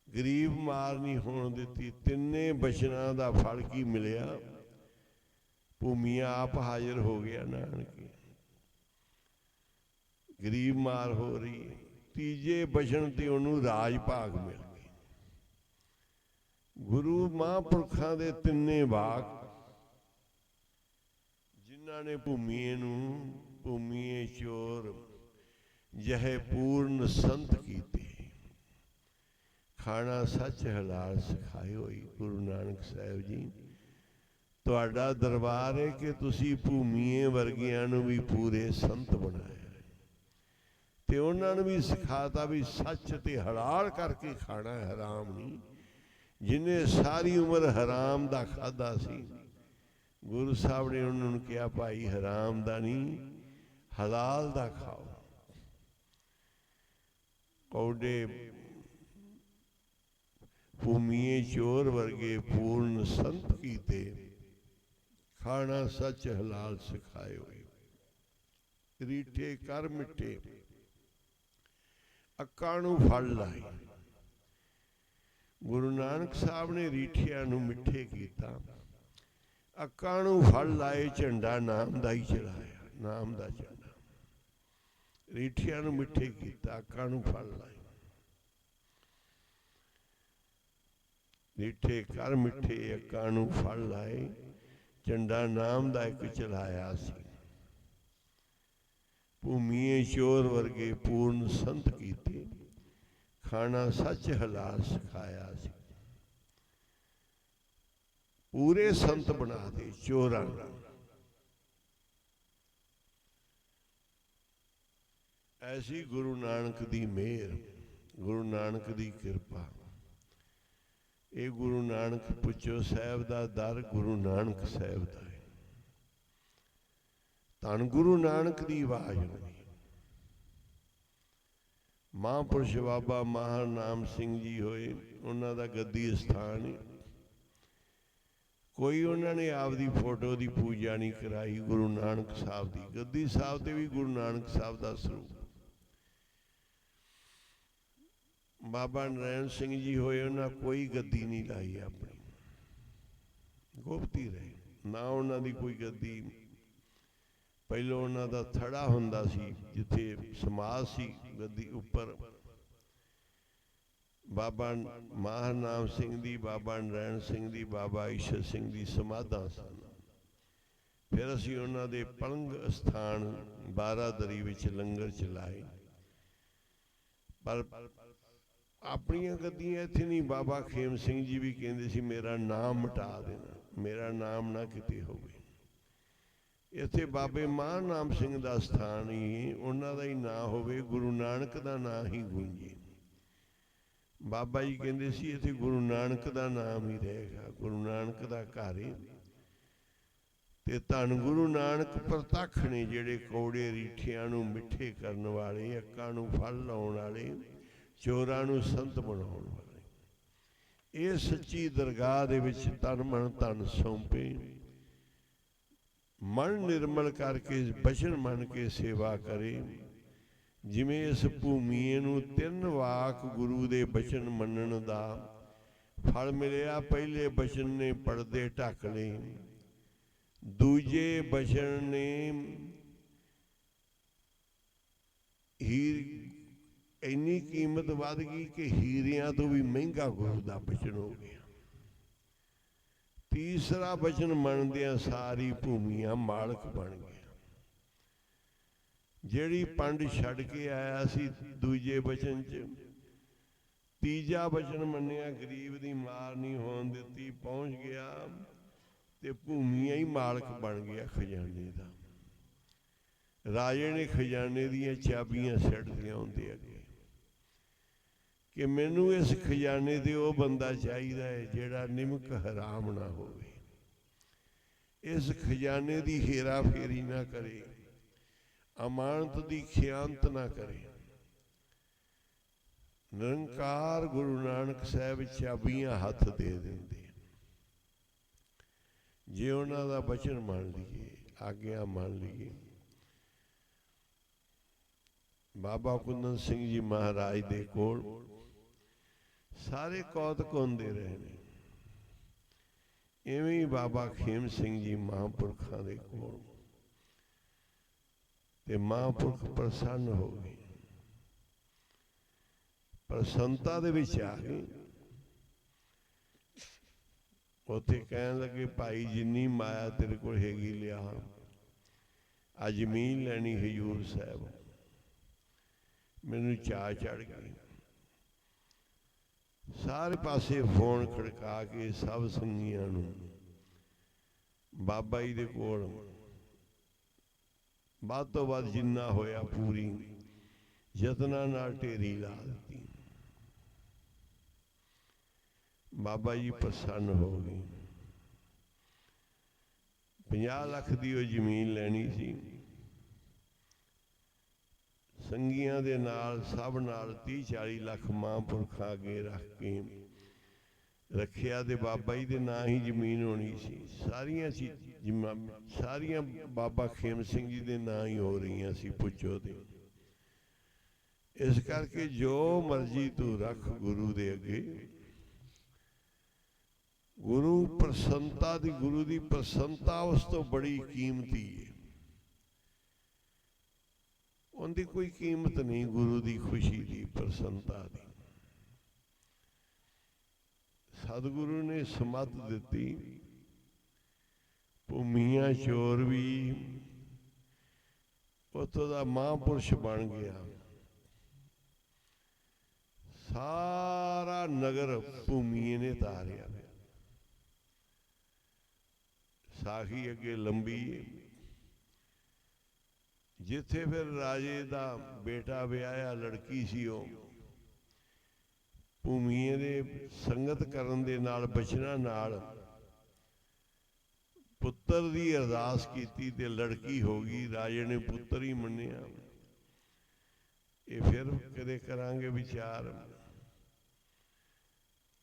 ਗਰੀਬ ਮਾਰ ਨਹੀਂ ਹੋਣ ਦਿੱਤੀ। ਤਿੰਨੇ ਬਚਨਾਂ ਦਾ ਫਲ ਕੀ ਮਿਲਿਆ? ਭੂਮੀਆ ਆਪ ਹਾਜ਼ਰ ਹੋ ਗਿਆ ਨਾਨਕੇ, ਗਰੀਬ ਮਾਰ ਹੋ ਰਹੀ ਹੈ। ਤੀਜੇ ਬਚਨ ਤੇ ਉਹਨੂੰ ਰਾਜ ਭਾਗ ਮਿਲ ਗਏ। ਗੁਰੂ ਮਹਾਂਪੁਰਖਾਂ ਦੇ ਤਿੰਨੇ ਵਾਕ ਜਿਨ੍ਹਾਂ ਨੇ ਭੂਮੀਏ ਨੂੰ ਭੂਮੀਏ ਚੋਰ ਜਹੇ ਪੂਰਨ ਸੰਤ ਕੀਤੇ, ਖਾਣਾ ਸੱਚ ਹਲਾਲ ਸਿਖਾਏ ਹੋਈ। ਗੁਰੂ ਨਾਨਕ ਸਾਹਿਬ ਜੀ ਤੁਹਾਡਾ ਦਰਬਾਰ ਹੈ ਕਿ ਤੁਸੀਂ ਭੂਮੀਏ ਵਰਗਿਆਂ ਨੂੰ ਵੀ ਪੂਰੇ ਸੰਤ ਬਣਾਇਆ ਤੇ ਉਹਨਾਂ ਨੂੰ ਵੀ ਸਿਖਾਤਾ ਵੀ ਸੱਚ ਤੇ ਹਲਾਲ ਕਰਕੇ ਖਾਣਾ, ਹਰਾਮ ਨਹੀਂ। ਜਿਹਨੇ ਸਾਰੀ ਉਮਰ ਹਰਾਮ ਦਾ ਖਾਧਾ ਸੀ, ਗੁਰੂ ਸਾਹਿਬ ਨੇ ਉਹਨਾਂ ਨੂੰ ਕਿਹਾ ਭਾਈ ਹਰਾਮ ਦਾ ਨਹੀਂ, ਹਲਾਲ ਦਾ ਖਾਓ। ਕੌਡੇ ਭੂਮੀਏ ਚੋਰ ਵਰਗੇ ਪੂਰਨ ਸੰਤ ਕੀਤੇ, ਖਾਣਾ ਸੱਚ ਹਲਾਲ ਸਿਖਾਏ ਹੋਏ। ਰੀਠੇ ਕਰ ਮਿੱਠੇ, ਅੱਕਾਂ ਨੂੰ ਫਲ ਲਾਏ। ਗੁਰੂ ਨਾਨਕ ਸਾਹਿਬ ਨੇ ਰੀਠਿਆਂ ਨੂੰ ਮਿੱਠੇ ਕੀਤਾ, ਅੱਕਾਂ ਨੂੰ ਫਲ ਲਾਏ, ਝੰਡਾ ਨਾਮ ਦਾ ਹੀ ਚਲਾਇਆ, ਨਾਮ ਦਾ ਝੰਡਾ। ਰੀਠਿਆਂ ਨੂੰ ਮਿੱਠੇ ਕੀਤਾ, ਅੱਕਾਂ ਨੂੰ ਫਲ ਲਾਏ। ਰੀਠੇ ਕਰ ਮਿੱਠੇ, ਅੱਕਾਂ ਨੂੰ ਫਲ ਲਾਏ, ਝੰਡਾ ਨਾਮ ਦਾ ਇੱਕ ਚਲਾਇਆ ਸੀ। ਭੂਮੀਏ ਚੋਰ ਵਰਗੇ ਪੂਰਨ ਸੰਤ ਕੀਤੇ, ਖਾਣਾ ਸੱਚ ਹਲਾਲ ਸਿਖਾਇਆ ਸੀ। ਪੂਰੇ ਸੰਤ ਬਣਾ ਦੇ ਚੋਰਾਂ ਨੂੰ। ਐਸੀ ਗੁਰੂ ਨਾਨਕ ਦੀ ਮਿਹਰ, ਗੁਰੂ ਨਾਨਕ ਦੀ ਕਿਰਪਾ। ਇਹ ਗੁਰੂ ਨਾਨਕ ਪੁੱਛੋ ਸਾਹਿਬ ਦਾ ਦਰ ਗੁਰੂ ਨਾਨਕ ਸਾਹਿਬ ਦਾ ਹੈ। ਧੰਨ ਗੁਰੂ ਨਾਨਕ ਦੀ ਆਵਾਜ਼ ਹੋਣੀ। ਮਹਾਂਪੁਰਸ਼ ਬਾਬਾ ਮਹਾਨ ਨਾਮ ਸਿੰਘ ਜੀ ਹੋਏ, ਉਹਨਾਂ ਦਾ ਗੱਦੀ ਅਸਥਾਨ ਹੈ। ਕੋਈ ਉਹਨਾਂ ਨੇ ਆਪਦੀ ਫੋਟੋ ਦੀ ਪੂਜਾ ਨਹੀਂ ਕਰਾਈ। ਗੁਰੂ ਨਾਨਕ ਸਾਹਿਬ ਦੀ ਗੱਦੀ ਸਾਹਿਬ ਤੇ ਵੀ ਗੁਰੂ ਨਾਨਕ ਸਾਹਿਬ ਦਾ ਸਰੂਪ। ਬਾਬਾ ਨਰੈਣ ਸਿੰਘ ਜੀ ਹੋਏ, ਉਹਨਾਂ ਕੋਈ ਗੱਦੀ ਨਹੀਂ ਲਾਈ ਆਪਣੀ, ਗੁਪਤੀ ਰਹੇ। ਨਾ ਉਹਨਾਂ ਦੀ ਕੋਈ ਗੱਦੀ। ਪਹਿਲੋਂ ਉਹਨਾਂ ਦਾ ਥੜਾ ਹੁੰਦਾ ਸੀ ਜਿੱਥੇ ਸਮਾਧ ਸੀ, ਗੱਦੀ ਉੱਪਰ ਬਾਬਾ ਮਾਹਰ ਨਾਮ ਸਿੰਘ ਦੀ, ਬਾਬਾ ਨਰੈਣ ਸਿੰਘ ਦੀ, ਬਾਬਾ ਈਸ਼ਰ ਸਿੰਘ ਦੀ ਸਮਾਧਾਂ ਸਨ। ਫਿਰ ਅਸੀਂ ਉਹਨਾਂ ਦੇ ਪਲੰਗ ਅਸਥਾਨ ਬਾਰਾਦਰੀ ਵਿੱਚ ਲੰਗਰ ਚਲਾਏ। ਪਰ ਆਪਣੀਆਂ ਗੱਦੀਆਂ ਇੱਥੇ ਨਹੀਂ। ਬਾਬਾ ਖੇਮ ਸਿੰਘ ਜੀ ਵੀ ਕਹਿੰਦੇ ਸੀ ਮੇਰਾ ਨਾਮ ਮਿਟਾ ਦੇਣਾ, ਮੇਰਾ ਨਾਮ ਨਾ ਕਿਤੇ ਹੋਵੇ। ਇੱਥੇ ਬਾਬੇ ਮਾਂ ਨਾਮ ਸਿੰਘ ਦਾ ਸਥਾਨ ਹੀ, ਉਹਨਾਂ ਦਾ ਹੀ ਨਾਂ ਹੋਵੇ, ਗੁਰੂ ਨਾਨਕ ਦਾ ਨਾਂ ਹੀ ਗੂੰਜੇ। ਬਾਬਾ ਜੀ ਕਹਿੰਦੇ ਸੀ ਇੱਥੇ ਗੁਰੂ ਨਾਨਕ ਦਾ ਨਾਮ ਹੀ ਰਹੇਗਾ, ਗੁਰੂ ਨਾਨਕ ਦਾ ਘਰ ਹੈ। ਤੇ ਧੰਨ ਗੁਰੂ ਨਾਨਕ ਪ੍ਰਤੱਖ ਨੇ ਜਿਹੜੇ ਕੌੜੇ ਰੀਠਿਆਂ ਨੂੰ ਮਿੱਠੇ ਕਰਨ ਵਾਲੇ, ਅੱਕਾਂ ਨੂੰ ਫਲ ਲਾਉਣ ਵਾਲੇ, ਚੋਰਾਂ ਨੂੰ ਸੰਤ ਬਣਾਉਣ ਵਾਲੇ। ਇਹ ਸੱਚੀ ਦਰਗਾਹ ਦੇ ਵਿੱਚ ਤਨ ਮਨ ਧਨ ਸੌਂਪੇ, ਮਨ ਨਿਰਮਲ ਕਰਕੇ ਬਚਨ ਮੰਨ ਕੇ ਸੇਵਾ ਕਰੇ। ਜਿਵੇਂ ਇਸ ਭੂਮੀਏ ਨੂੰ 3 ਵਾਕ ਗੁਰੂ ਦੇ ਬਚਨ ਮੰਨਣ ਦਾ ਫਲ ਮਿਲਿਆ। ਪਹਿਲੇ ਬਚਨ ਨੇ ਪਰਦੇ ਢੱਕ ਲਏ, ਦੂਜੇ ਬਚਨ ਨੇ ਇੰਨੀ ਕੀਮਤ ਵੱਧ ਗਈ ਕਿ ਹੀਰਿਆਂ ਤੋਂ ਵੀ ਮਹਿੰਗਾ ਗੁਰੂ ਦਾ ਬਚਨ ਹੋ ਗਿਆ। ਤੀਸਰਾ ਬਚਨ ਮੰਨਦਿਆਂ ਸਾਰੀ ਭੂਮੀਆਂ ਮਾਲਕ ਬਣ ਗਿਆ। ਜਿਹੜੀ ਪੰਡ ਛੱਡ ਕੇ ਆਇਆ ਸੀ ਦੂਜੇ ਬਚਨ 'ਚ, ਤੀਜਾ ਬਚਨ ਮੰਨਿਆ, ਗਰੀਬ ਦੀ ਮਾਰ ਨਹੀਂ ਹੋਣ ਦਿੱਤੀ, ਪਹੁੰਚ ਗਿਆ ਤੇ ਭੂਮੀਆਂ ਹੀ ਮਾਲਕ ਬਣ ਗਿਆ ਖਜ਼ਾਨੇ ਦਾ। ਰਾਜੇ ਨੇ ਖਜ਼ਾਨੇ ਦੀਆਂ ਚਾਬੀਆਂ ਛੱਡ ਦੀਆਂ ਹੁੰਦੇ ਅੱਗੇ। ਕਿ ਮੈਨੂੰ ਇਸ ਖਜ਼ਾਨੇ ਤੇ ਉਹ ਬੰਦਾ ਚਾਹੀਦਾ ਹੈ ਜਿਹੜਾ ਨਿਮਕ ਹਰਾਮ ਨਾ ਹੋਵੇ, ਇਸ ਖਜ਼ਾਨੇ ਦੀ ਹੇਰਾ ਫੇਰੀ ਨਾ ਕਰੇ, ਅਮਾਨਤ ਦੀ ਖਿਆਨਤ ਨਾ ਕਰੇ। ਨਿਰੰਕਾਰ ਗੁਰੂ ਨਾਨਕ ਸਾਹਿਬ ਚਾਬੀਆਂ ਹੱਥ ਦੇ ਦਿੰਦੇ ਜੇ ਉਹਨਾਂ ਦਾ ਬਚਨ ਮੰਨ ਲਈਏ, ਆਗਿਆ ਮੰਨ ਲਈਏ। ਬਾਬਾ ਕੁੰਦਨ ਸਿੰਘ ਜੀ ਮਹਾਰਾਜ ਦੇ ਕੋਲ ਸਾਰੇ ਕੌਤਕ ਹੁੰਦੇ ਰਹੇ ਨੇ, ਇਵੇਂ ਹੀ ਬਾਬਾ ਖੇਮ ਸਿੰਘ ਜੀ ਮਹਾਂਪੁਰਖਾਂ ਦੇ ਕੋਲ, ਤੇ ਮਹਾਂਪੁਰਖ ਪ੍ਰਸੰਨ ਹੋ ਗਏ, ਪ੍ਰਸੰਨਤਾ ਦੇ ਵਿੱਚ ਆ ਗਏ। ਉੱਥੇ ਕਹਿਣ ਲੱਗੇ, ਭਾਈ ਜਿੰਨੀ ਮਾਇਆ ਤੇਰੇ ਕੋਲ ਹੈਗੀ ਲਿਆ, ਆ ਜ਼ਮੀਨ ਲੈਣੀ ਹਜ਼ੂਰ ਸਾਹਿਬ। ਮੈਨੂੰ ਚਾਅ ਚੜ ਗਈ, ਸਾਰੇ ਪਾਸੇ ਫੋਨ ਖੜਕਾ ਕੇ ਸਭ ਸੰਗੀਆਂ ਨੂੰ ਬਾਬਾ ਜੀ ਦੇ ਕੋਲ ਵੱਧ ਤੋਂ ਵੱਧ ਜਿੰਨਾ ਹੋਇਆ ਪੂਰੀ ਯਤਨਾਂ ਨਾਲ ਢੇਰੀ ਲਾ ਦਿੱਤੀ। ਬਾਬਾ ਜੀ ਪ੍ਰਸੰਨ ਹੋ ਗਏ। 50 ਲੱਖ ਦੀ ਉਹ ਜ਼ਮੀਨ ਲੈਣੀ ਸੀ। ਸੰਗੀਆਂ ਦੇ ਨਾਲ ਸਭ ਨਾਲ 30-40 ਲੱਖ ਮਹਾਂਪੁਰਖਾਂ ਅੱਗੇ ਰੱਖ ਕੇ ਰੱਖਿਆ, ਤੇ ਬਾਬਾ ਜੀ ਦੇ ਨਾਂ ਹੀ ਜ਼ਮੀਨ ਹੋਣੀ ਸੀ। ਸਾਰੀਆਂ ਬਾਬਾ ਖੇਮ ਸਿੰਘ ਜੀ ਦੇ ਨਾਂ ਹੀ ਹੋ ਰਹੀਆਂ ਸੀ ਪੁੱਛੋ ਦੇ। ਇਸ ਕਰਕੇ ਜੋ ਮਰਜ਼ੀ ਤੂੰ ਰੱਖ ਗੁਰੂ ਦੇ ਅੱਗੇ, ਗੁਰੂ ਪ੍ਰਸੰਨਤਾ ਦੀ, ਗੁਰੂ ਦੀ ਪ੍ਰਸੰਨਤਾ ਉਸ ਤੋਂ ਬੜੀ ਕੀਮਤੀ ਹੈ। ਉਹਦੀ ਕੋਈ ਕੀਮਤ ਨਹੀਂ ਗੁਰੂ ਦੀ ਖੁਸ਼ੀ ਦੀ, ਪ੍ਰਸੰਨਤਾ ਦੀ। ਸਤਿਗੁਰੂ ਨੇ ਸਮੱਤ ਦਿੱਤੀ, ਭੂਮੀਆਂ ਚੋਰ ਵੀ ਉੱਥੋਂ ਦਾ ਮਹਾਂਪੁਰਸ਼ ਬਣ ਗਿਆ। ਸਾਰਾ ਨਗਰ ਭੂਮੀਏ ਨੇ ਤਾਰਿਆ। ਸਾਖੀ ਅੱਗੇ ਲੰਬੀ ਹੈ। ਜਿੱਥੇ ਫਿਰ ਰਾਜੇ ਦਾ ਬੇਟਾ ਵਿਆਹਿਆ ਲੜਕੀ ਸੀ, ਉਹ ਭੂਮੀਏ ਦੇ ਸੰਗਤ ਕਰਨ ਦੇ ਨਾਲ, ਬਚਨਾਂ ਨਾਲ ਪੁੱਤਰ ਦੀ ਅਰਦਾਸ ਕੀਤੀ ਤੇ ਲੜਕੀ ਹੋ ਗਈ। ਰਾਜੇ ਨੇ ਪੁੱਤਰ ਹੀ ਮੰਨਿਆ। ਇਹ ਫਿਰ ਕਦੇ ਕਰਾਂਗੇ ਵਿਚਾਰ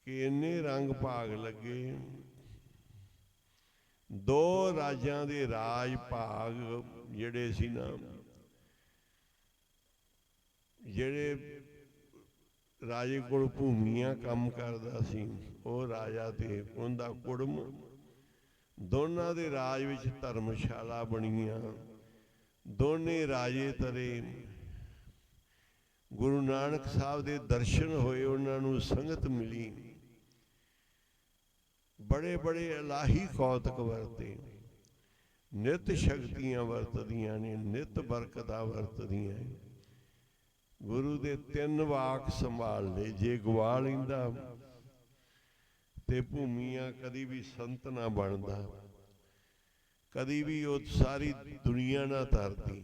ਕਿ ਇੰਨੇ ਰੰਗ ਭਾਗ ਲੱਗੇ। 2 ਰਾਜਾਂ ਦੇ ਰਾਜ ਭਾਗ ਜਿਹੜੇ ਸੀ ਨਾ, ਜਿਹੜੇ ਰਾਜੇ ਕੋਲ ਭੂਮੀਆਂ ਕੰਮ ਕਰਦਾ ਸੀ, ਉਹ ਰਾਜਾ ਤੇ ਉਹਦਾ ਕੁੜਮ, ਦੋਨਾਂ ਦੇ ਰਾਜ ਵਿੱਚ ਧਰਮਸ਼ਾਲਾ ਬਣੀਆਂ। ਦੋਨੇ ਰਾਜੇ ਤਰੇ ਗੁਰੂ ਨਾਨਕ ਸਾਹਿਬ ਦੇ ਦਰਸ਼ਨ ਹੋਏ, ਉਹਨਾਂ ਨੂੰ ਸੰਗਤ ਮਿਲੀ। ਬੜੇ ਬੜੇ ਇਲਾਹੀ ਕੌਤਕ ਵਰਤੇ, ਨਿਤ ਸ਼ਕਤੀਆਂ ਵਰਤਦੀਆਂ ਨੇ, ਨਿਤ ਬਰਕਤਾਂ ਵਰਤਦੀਆਂ। ਗੁਰੂ ਦੇ 3 ਵਾਕ ਸੰਭਾਲ ਲਏ। ਜੇ ਗਵਾ ਲੈਂਦਾ ਤੇ ਭੂਮੀਆਂ ਕਦੀ ਵੀ ਸੰਤ ਨਾ ਬਣਦਾ, ਕਦੀ ਵੀ ਉਹ ਸਾਰੀ ਦੁਨੀਆ ਨਾ ਤਰਦੀ।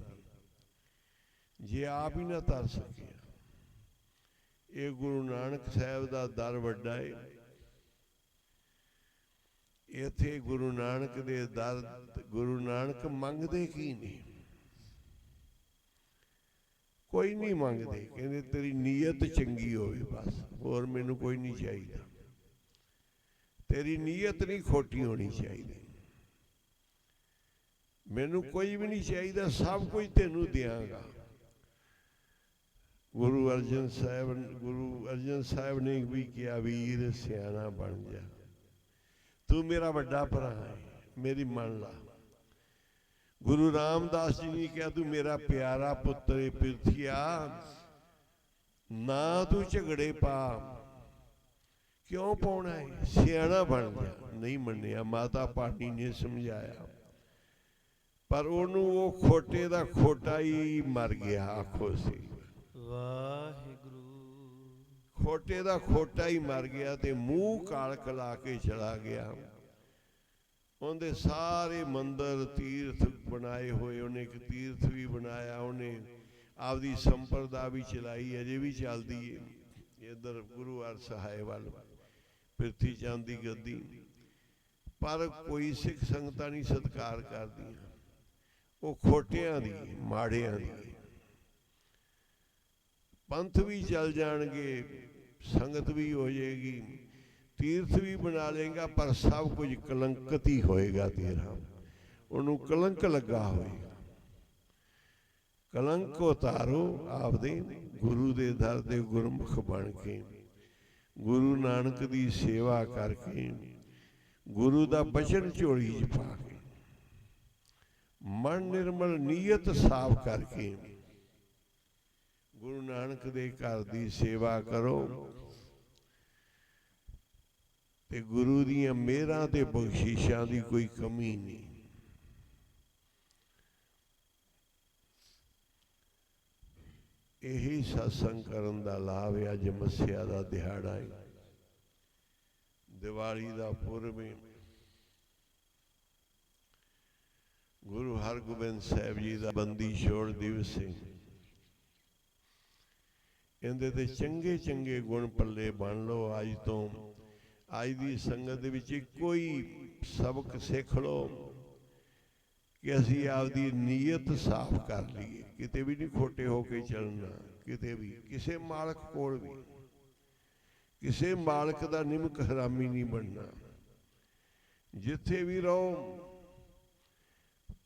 ਜੇ ਆਪ ਹੀ ਨਾ ਤਰ ਸਕਿਆ। ਇਹ ਗੁਰੂ ਨਾਨਕ ਸਾਹਿਬ ਦਾ ਦਰ ਵੱਡਾ ਹੈ। ਇੱਥੇ ਗੁਰੂ ਨਾਨਕ ਦੇ ਦਰ, ਗੁਰੂ ਨਾਨਕ ਮੰਗਦੇ ਕੀ ਨਹੀਂ? ਕੋਈ ਨਹੀਂ ਮੰਗਦੇ, ਕਹਿੰਦੇ ਤੇਰੀ ਨੀਅਤ ਚੰਗੀ ਹੋਵੇ ਬਸ, ਹੋਰ ਮੈਨੂੰ ਕੋਈ ਨਹੀਂ ਚਾਹੀਦਾ। ਤੇਰੀ ਨੀਅਤ ਨਹੀਂ ਖੋਟੀ ਹੋਣੀ ਚਾਹੀਦੀ। ਮੈਨੂੰ ਕੋਈ ਵੀ ਨਹੀਂ ਚਾਹੀਦਾ, ਸਭ ਕੁਝ ਤੈਨੂੰ ਦਿਆਂਗਾ। ਗੁਰੂ ਅਰਜਨ ਸਾਹਿਬ ਨੇ ਵੀ ਕਿਹਾ, ਵੀਰ ਸਿਆਣਾ ਬਣ ਜਾ, ਤੂੰ ਮੇਰਾ ਵੱਡਾ ਭਰਾ ਹੈ, ਮੇਰੀ ਮੰਨ ਲਾ। ਗੁਰੂ ਰਾਮਦਾਸ ਜੀ ਨੇ ਕਿਹਾ, ਤੂੰ ਮੇਰਾ ਪਿਆਰਾ ਪੁੱਤਰ ਏ ਪਿਰਥੀਆ, ਨਾ ਤੂੰ ਝਗੜੇ ਪਾ। ਕਿਉਂ ਪਾਉਣਾ ਹੈ? ਸਿਆਣਾ ਬਣ ਜਾ। ਨਹੀਂ ਮੰਨਿਆ। ਮਾਤਾ ਪਾਣੀ ਨੇ ਸਮਝਾਇਆ, ਪਰ ਉਹਨੂੰ ਉਹ ਖੋਟੇ ਦਾ ਖੋਟਾ ਹੀ ਮਰ ਗਿਆ। ਆਖੋ ਸੀ ਵਾਹਿਗੁਰੂ। ਖੋਟੇ ਦਾ ਖੋਟਾ ਹੀ ਮਰ ਗਿਆ ਤੇ ਮੂੰਹ ਕਾਲਕ ਲਾ ਕੇ ਚਲਾ ਗਿਆ। ਉਹਦੇ ਸਾਰੇ ਮੰਦਰ ਤੀਰਥ ਬਣਾਏ ਹੋਏ, ਉਹਨੇ ਇੱਕ ਤੀਰਥ ਵੀ ਬਣਾਇਆ, ਉਹਨੇ ਆਪਦੀ ਸੰਪਰਦਾ ਵੀ ਚਲਾਈ, ਅਜੇ ਵੀ ਚੱਲਦੀ ਹੈ। इधर गुरु हर सहाय वाल प्रिथी चंद की गद्दी, पर कोई सिख संगतां नहीं सत्कार करदियां, वो खोटियां दी माड़ियां दी। पंथ भी चल जाणगे, संगत भी हो जाएगी, तीर्थ भी बना लेगा, पर सब कुछ कलंकत ही होएगा तेरा, उन्होंने कलंक लगा होएगा। कलंक उतारो आपदे गुरु दे दर दे गुरमुख बन के, गुरु नानक दी सेवा करके, गुरु दा बचन झोली च पा के, मन निर्मल नीयत साफ करके गुरु नानक दे घर दी सेवा करो, ते गुरु दियां मेहरां ते बख्शीशां दी कोई कमी नहीं। यही सत्संग करन दा लाभ है। अज मस्सिया दा दिहाड़ा है, दिवाली दा पुरब है, गुरु हरगोबिंद साहिब जी दा बंदी छोड़ दिवस है। इहदे ते चंगे चंगे गुण पल्ले बन लो। अज तो अज दी संगत दे विच कोई सबक सिख लो कि असी आपदी नीयत साफ कर लीए, किते भी नहीं खोटे होके चलना, किते भी किसे मालक कोल भी किसे मालक दा निमक हरामी नहीं बनना। जिथे भी रहो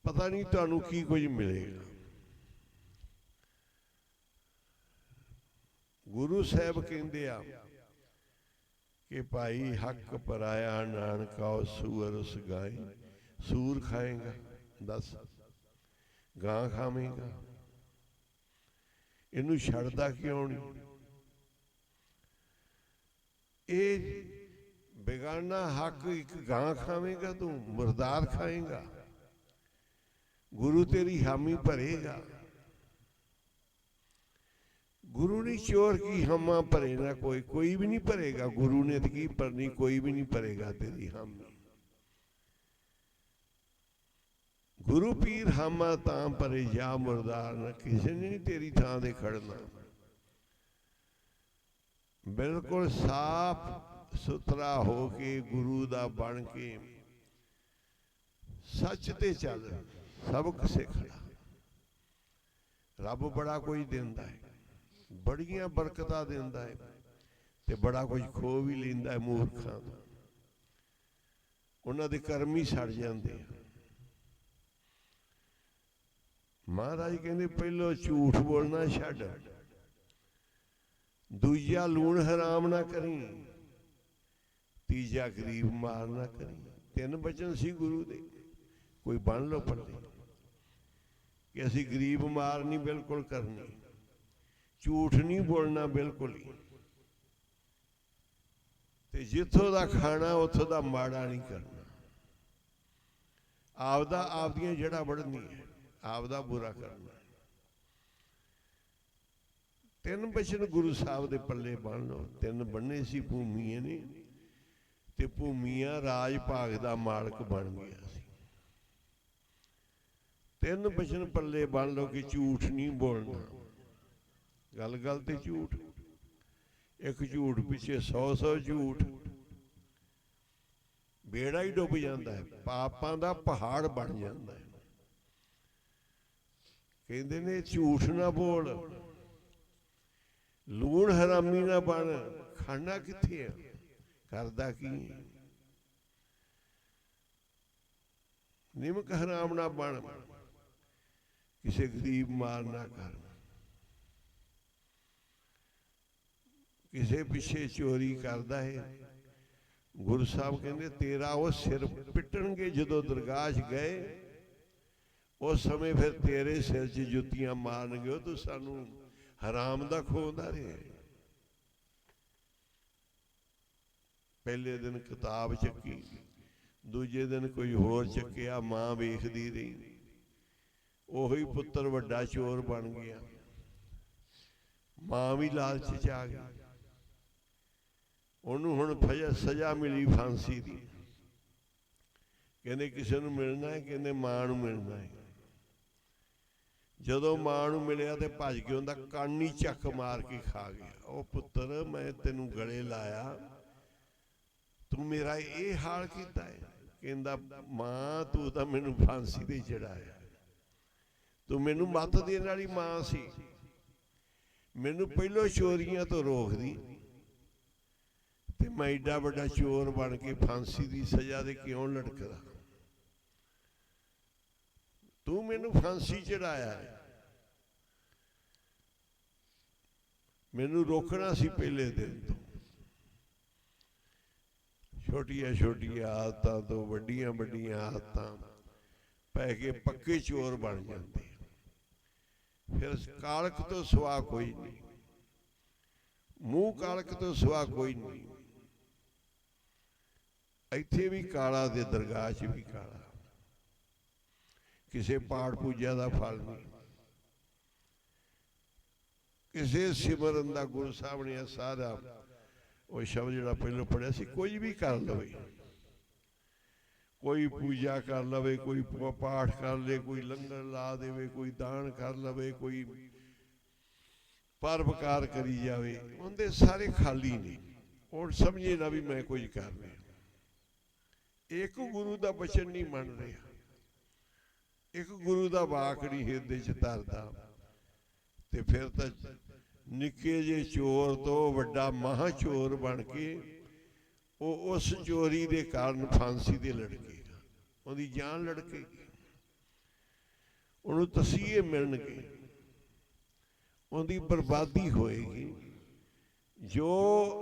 पता नहीं तुहानू की कुछ मिलेगा। गुरु साहब कहंदे आ कि भाई हक पराया नानका सूअर उस गाय। सूर खाएगा, दस गां खावेगा, इनू छड़दा क्यों नहीं? ये बेगाना हक एक गां खावेगा, तू मुर्दार खाएगा, गुरु तेरी हामी भरेगा। गुरु ने चोर की हमा भरे ना कोई, कोई भी नहीं भरेगा। गुरु ने की भरनी, कोई भी नहीं भरेगा तेरी हामी। गुरु पीर हामा तां भरे जा मुर्दार ना, किसी ने नहीं तेरी थां दे खड़ना। बिल्कुल साफ सुथरा हो के गुरु दा बन के सच ते चल, सबक सिख ला। रब बड़ा कुछ देंदा है, बड़ियां बरकतां देंदा है, ते बड़ा कुछ खो भी लेंदा है मूर्खां तो। उन्हां दे कर्म ही सड़ जांदे आ। महाराज कहंदे पहलो झूठ बोलना छड्ड, दूजा लूण हराम ना करी, तीजा गरीब मार ना करी। तीन बचन सी गुरु दे, कोई बन लो पल्ले कि असी गरीब मार नहीं बिल्कुल करनी, झूठ नहीं बोलना बिल्कुल ही, ते जिथों दा खाना उथों दा माड़ा नहीं करना। आपदा आपदियां जड़ा बढ़नी है, आपदा बुरा करना। तीन बचन गुरु साहब दे पल्ले बन लो। तीन बन्ने सी भूमिया ने, ते भूमिया राज भाग दा मालक बन गया सी। तीन बचन पल्ले बन लो कि झूठ नहीं बोलना, गल गल ते झूठ, एक झूठ पिछे 100 झूठ, बेड़ा ही डुब जाता है, पापां दा पहाड़ बन जाता है। कहते ने झूठ ना बोल, लूण हरामी ना बन, खाना किथे है, करदा की है। निमक हराम ना बन, किसे गरीब मार ना कर, किसे पिछे चोरी करदा है। गुरु साहब कहते तेरा वो सिर पिटणगे जदों दरगाह गए, उस समय फिर तेरे सिर च जुत्तियां मारनगे, तू सानू हराम दा खोंदा रहे। पहले दिन किताब चक्की, दूजे दिन कोई होर चक्किया, मां वेखदी रही, ओही पुत्र वड्डा चोर बन गया, मां भी लालच च आ गई। उन्होंने हुण सजा मिली फांसी दी। कहते किसी नूं मिलना है, कहते मां नूं मिलना है। ਜਦੋਂ ਮਾਂ ਨੂੰ ਮਿਲਿਆ ਤੇ ਭੱਜ ਕੇ ਉਹਦਾ ਕੰਨ ਹੀ ਚੱਕ ਮਾਰ ਕੇ ਖਾ ਗਿਆ। ਉਹ ਪੁੱਤਰ, ਮੈਂ ਤੈਨੂੰ ਗਲੇ ਲਾਇਆ, ਤੂੰ ਮੇਰਾ ਇਹ ਹਾਲ ਕੀਤਾ ਹੈ? ਕਹਿੰਦਾ, ਮਾਂ ਤੂੰ ਤਾਂ ਮੈਨੂੰ ਫਾਂਸੀ ਤੇ ਚੜਾਇਆ, ਤੂੰ ਮੈਨੂੰ ਮੱਤ ਦੇਣ ਵਾਲੀ ਮਾਂ ਸੀ, ਮੈਨੂੰ ਪਹਿਲੋਂ ਚੋਰੀਆਂ ਤੋਂ ਰੋਕਦੀ ਤੇ ਮੈਂ ਏਡਾ ਵੱਡਾ ਚੋਰ ਬਣ ਕੇ ਫਾਂਸੀ ਦੀ ਸਜ਼ਾ ਦੇ ਕਿਉਂ ਲਟਕਦਾ? ਤੂੰ ਮੈਨੂੰ ਫਾਂਸੀ ਚੜਾਇਆ, ਮੈਨੂੰ ਰੋਕਣਾ ਸੀ ਪਹਿਲੇ ਦਿਨ ਤੋਂ। ਛੋਟੀਆਂ ਛੋਟੀਆਂ ਆਦਤਾਂ ਤੋਂ ਵੱਡੀਆਂ ਵੱਡੀਆਂ ਆਦਤਾਂ ਪੈ ਕੇ ਪੱਕੇ ਚੋਰ ਬਣ ਜਾਂਦੇ। ਫਿਰ ਕਾਲਕ ਤੋਂ ਸਿਵਾ ਕੋਈ ਨਹੀਂ, ਮੂੰਹ ਕਾਲਕ ਤੋਂ ਸਿਵਾ ਕੋਈ ਨਹੀਂ। ਇੱਥੇ ਵੀ ਕਾਲਾ ਤੇ ਦਰਗਾਹ 'ਚ ਵੀ ਕਾਲਾ। ਕਿਸੇ ਪਾਠ ਪੂਜਾ ਦਾ ਫਲ ਨਹੀਂ, ਕਿਸੇ ਸਿਮਰਨ ਦਾ। ਗੁਰੂ ਸਾਹਿਬ ਨੇ ਸਾਰਾ ਉਹ ਸ਼ਬਦ ਜਿਹੜਾ ਪਹਿਲਾਂ ਪੜਿਆ ਸੀ, ਕੋਈ ਵੀ ਕਰ ਲਵੇ, ਕੋਈ ਪੂਜਾ ਕਰ ਲਵੇ, ਕੋਈ ਪਾਠ ਕਰ ਲੇ, ਕੋਈ ਲੰਗਰ ਲਾ ਦੇਵੇ, ਕੋਈ ਦਾਨ ਕਰ ਲਵੇ, ਕੋਈ ਪਰਵਕਾਰ ਕਰੀ ਜਾਵੇ, ਉਹਦੇ ਸਾਰੇ ਖਾਲੀ ਨਹੀਂ। ਉਹ ਸਮਝੇ ਨਾ ਵੀ ਮੈਂ ਕੁਝ ਕਰ ਰਿਹਾ। ਇੱਕ ਗੁਰੂ ਦਾ ਬਚਨ ਨਹੀਂ ਮੰਨ ਰਿਹਾ, ਇੱਕ ਗੁਰੂ ਦਾ ਵਾਕ ਨਹੀਂ ਹਿਰਦੇ 'ਚ ਧਰਦਾ, ਤੇ ਫਿਰ ਤਾਂ ਨਿੱਕੇ ਜਿਹੇ ਚੋਰ ਤੋਂ ਵੱਡਾ ਮਹਾ ਚੋਰ ਬਣ ਕੇ ਉਹ ਉਸ ਚੋਰੀ ਦੇ ਕਾਰਨ ਫਾਂਸੀ ਤੇ ਲਟਕੇਗਾ, ਉਹਦੀ ਜਾਨ ਲਟਕੇਗੀ, ਉਹਨੂੰ ਤਸੀਹੇ ਮਿਲਣਗੇ, ਉਹਦੀ ਬਰਬਾਦੀ ਹੋਏਗੀ। ਜੋ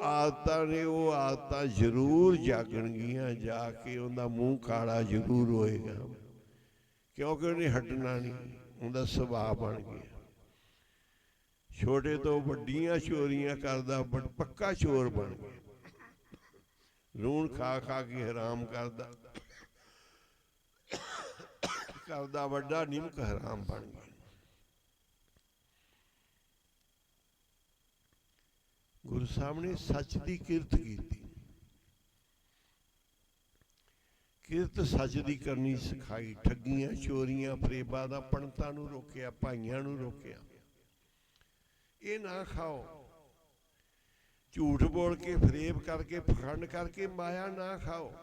ਆਦਤਾਂ ਨੇ ਉਹ ਆਦਤਾਂ ਜ਼ਰੂਰ ਜਾਗਣਗੀਆਂ, ਜਾ ਕੇ ਉਹਦਾ ਮੂੰਹ ਕਾਲਾ ਜ਼ਰੂਰ ਹੋਏਗਾ, ਕਿਉਂਕਿ ਉਹਨੇ ਹਟਣਾ ਨਹੀਂ, ਉਹਦਾ ਸੁਭਾਅ ਬਣ ਗਿਆ। ਛੋਟੇ ਤੋਂ ਵੱਡੀਆਂ ਚੋਰੀਆਂ ਕਰਦਾ, ਪੱਕਾ ਚੋਰ ਬਣ ਗਿਆ। ਲੂਣ ਖਾ ਖਾ ਕੇ ਹਰਾਮ ਕਰਦਾ ਵੱਡਾ ਨਿਮਕ ਹਰਾਮ ਬਣ ਗਿਆ। ਗੁਰੂ ਸਾਹਿਬ ਨੇ ਸੱਚ ਦੀ ਕਿਰਤ ਕੀਤੀ, ਕਿਰਤ ਸੱਚ ਦੀ ਕਰਨੀ ਸਿਖਾਈ। ਠੱਗੀਆਂ, ਚੋਰੀਆਂ, ਫਰੇਬਾਂ ਦਾ ਪੰਡਤਾਂ ਨੂੰ ਰੋਕਿਆ, ਭਾਈਆਂ ਨੂੰ ਰੋਕਿਆ, ਇਹ ਨਾ ਖਾਓ। ਝੂਠ ਬੋਲ ਕੇ, ਫਰੇਬ ਕਰਕੇ, ਪਖੰਡ ਕਰਕੇ ਮਾਇਆ ਨਾ ਖਾਓ।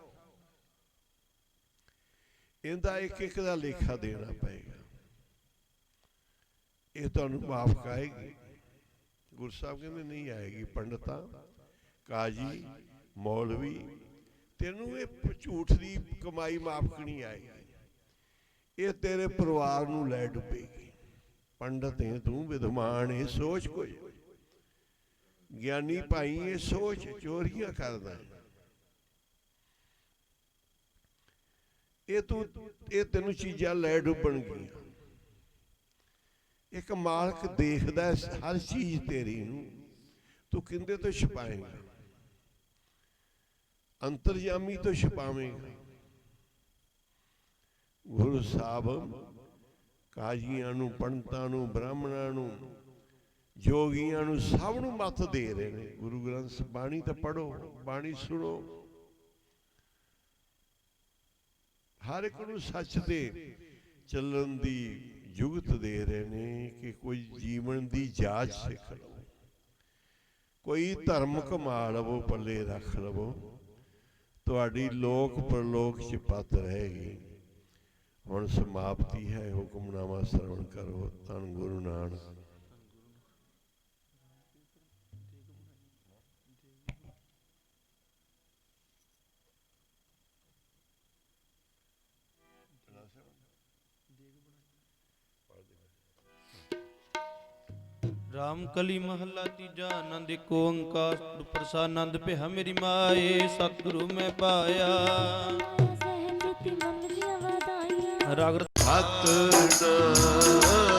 ਇਹਦਾ ਇੱਕ ਇੱਕ ਦਾ ਲੇਖਾ ਦੇਣਾ ਪਏਗਾ, ਇਹ ਤੁਹਾਨੂੰ ਮਾਫ ਆਏਗੀ। ਗੁਰੂ ਸਾਹਿਬ ਕਹਿੰਦੇ ਨਹੀਂ ਆਏਗੀ। ਪੰਡਤਾਂ, ਕਾਜੀ, ਮੌਲਵੀ, ਤੈਨੂੰ ਇਹ ਝੂਠ ਦੀ ਕਮਾਈ ਮਾਫ ਨਹੀਂ ਆਏਗੀ, ਇਹ ਤੇਰੇ ਪਰਿਵਾਰ ਨੂੰ ਲੈ ਡੁੱਬੇਗੀ। ਪੰਡਤ ਹੈ ਤੂੰ, ਵਿਦਵਾਨ ਹੈ, ਸੋਚ ਕੁਝ। ਗਿਆਨੀ ਭਾਈ ਇਹ ਸੋਚ, ਚੋਰੀਆਂ ਕਰਦਾ ਇਹ ਤੈਨੂੰ ਚੀਜ਼ਾਂ ਲੈ ਡੁੱਬਣਗੀਆਂ। ਇੱਕ ਮਾਲਕ ਦੇਖਦਾ ਹਰ ਚੀਜ਼ ਤੇਰੀ ਨੂੰ, ਤੂੰ ਕਿੰਦੇ ਤੋਂ ਛੁਪਾਏਂਗਾ? ਅੰਤਰਜਾਮੀ ਤੋਂ ਛੁਪਾਵੇਂਗਾ। ਗੁਰੂ ਸਾਹਿਬ ਕਾਜ਼ੀਆਂ ਨੂੰ, ਪੰਡਤਾਂ ਨੂੰ, ਬ੍ਰਾਹਮਣਾਂ ਨੂੰ, ਜੋਗੀਆਂ ਨੂੰ, ਸਭ ਨੂੰ ਮੱਤ ਦੇ ਰਹੇ ਨੇ। ਗੁਰੂ ਗ੍ਰੰਥ ਬਾਣੀ ਤਾਂ ਪੜੋ, ਬਾਣੀ ਸੁਣੋ, ਹਰ ਇੱਕ ਨੂੰ ਸੱਚ ਦੇ ਚੱਲਣ ਦੀ ਜੁਗਤ ਦੇ ਰਹੇ ਨੇ ਕਿ ਕੋਈ ਜੀਵਨ ਦੀ ਜਾਚ ਸਿੱਖ ਲਵੋ, ਕੋਈ ਧਰਮ ਕਮਾ ਲਵੋ, ਪੱਲੇ ਰੱਖ ਲਵੋ, ਤੁਹਾਡੀ ਲੋਕ ਪਰਲੋਕ 'ਚ ਪੱਤ ਰਹੇਗੀ। ਹੁਣ ਸਮਾਪਤੀ ਹੈ, ਹੁਕਮਨਾਮਾ ਸਰਵਣ ਕਰੋ। ਧੰਨ ਗੁਰੂ ਨਾਨਕ। ਰਾਮ ਕਲੀ ਮਹੱਲਾ ਤੀਜਾ। ਆਨੰਦ ਏਕ ਓੰਕਾਰ ਪ੍ਰਸਾਨੰਦ ਪਿਆ ਮੇਰੀ ਮਾਏ, ਸਤਿਗੁਰੂ ਮੈਂ ਪਾਇਆ। ਰਾਗ ਸਤਿਨਾਮ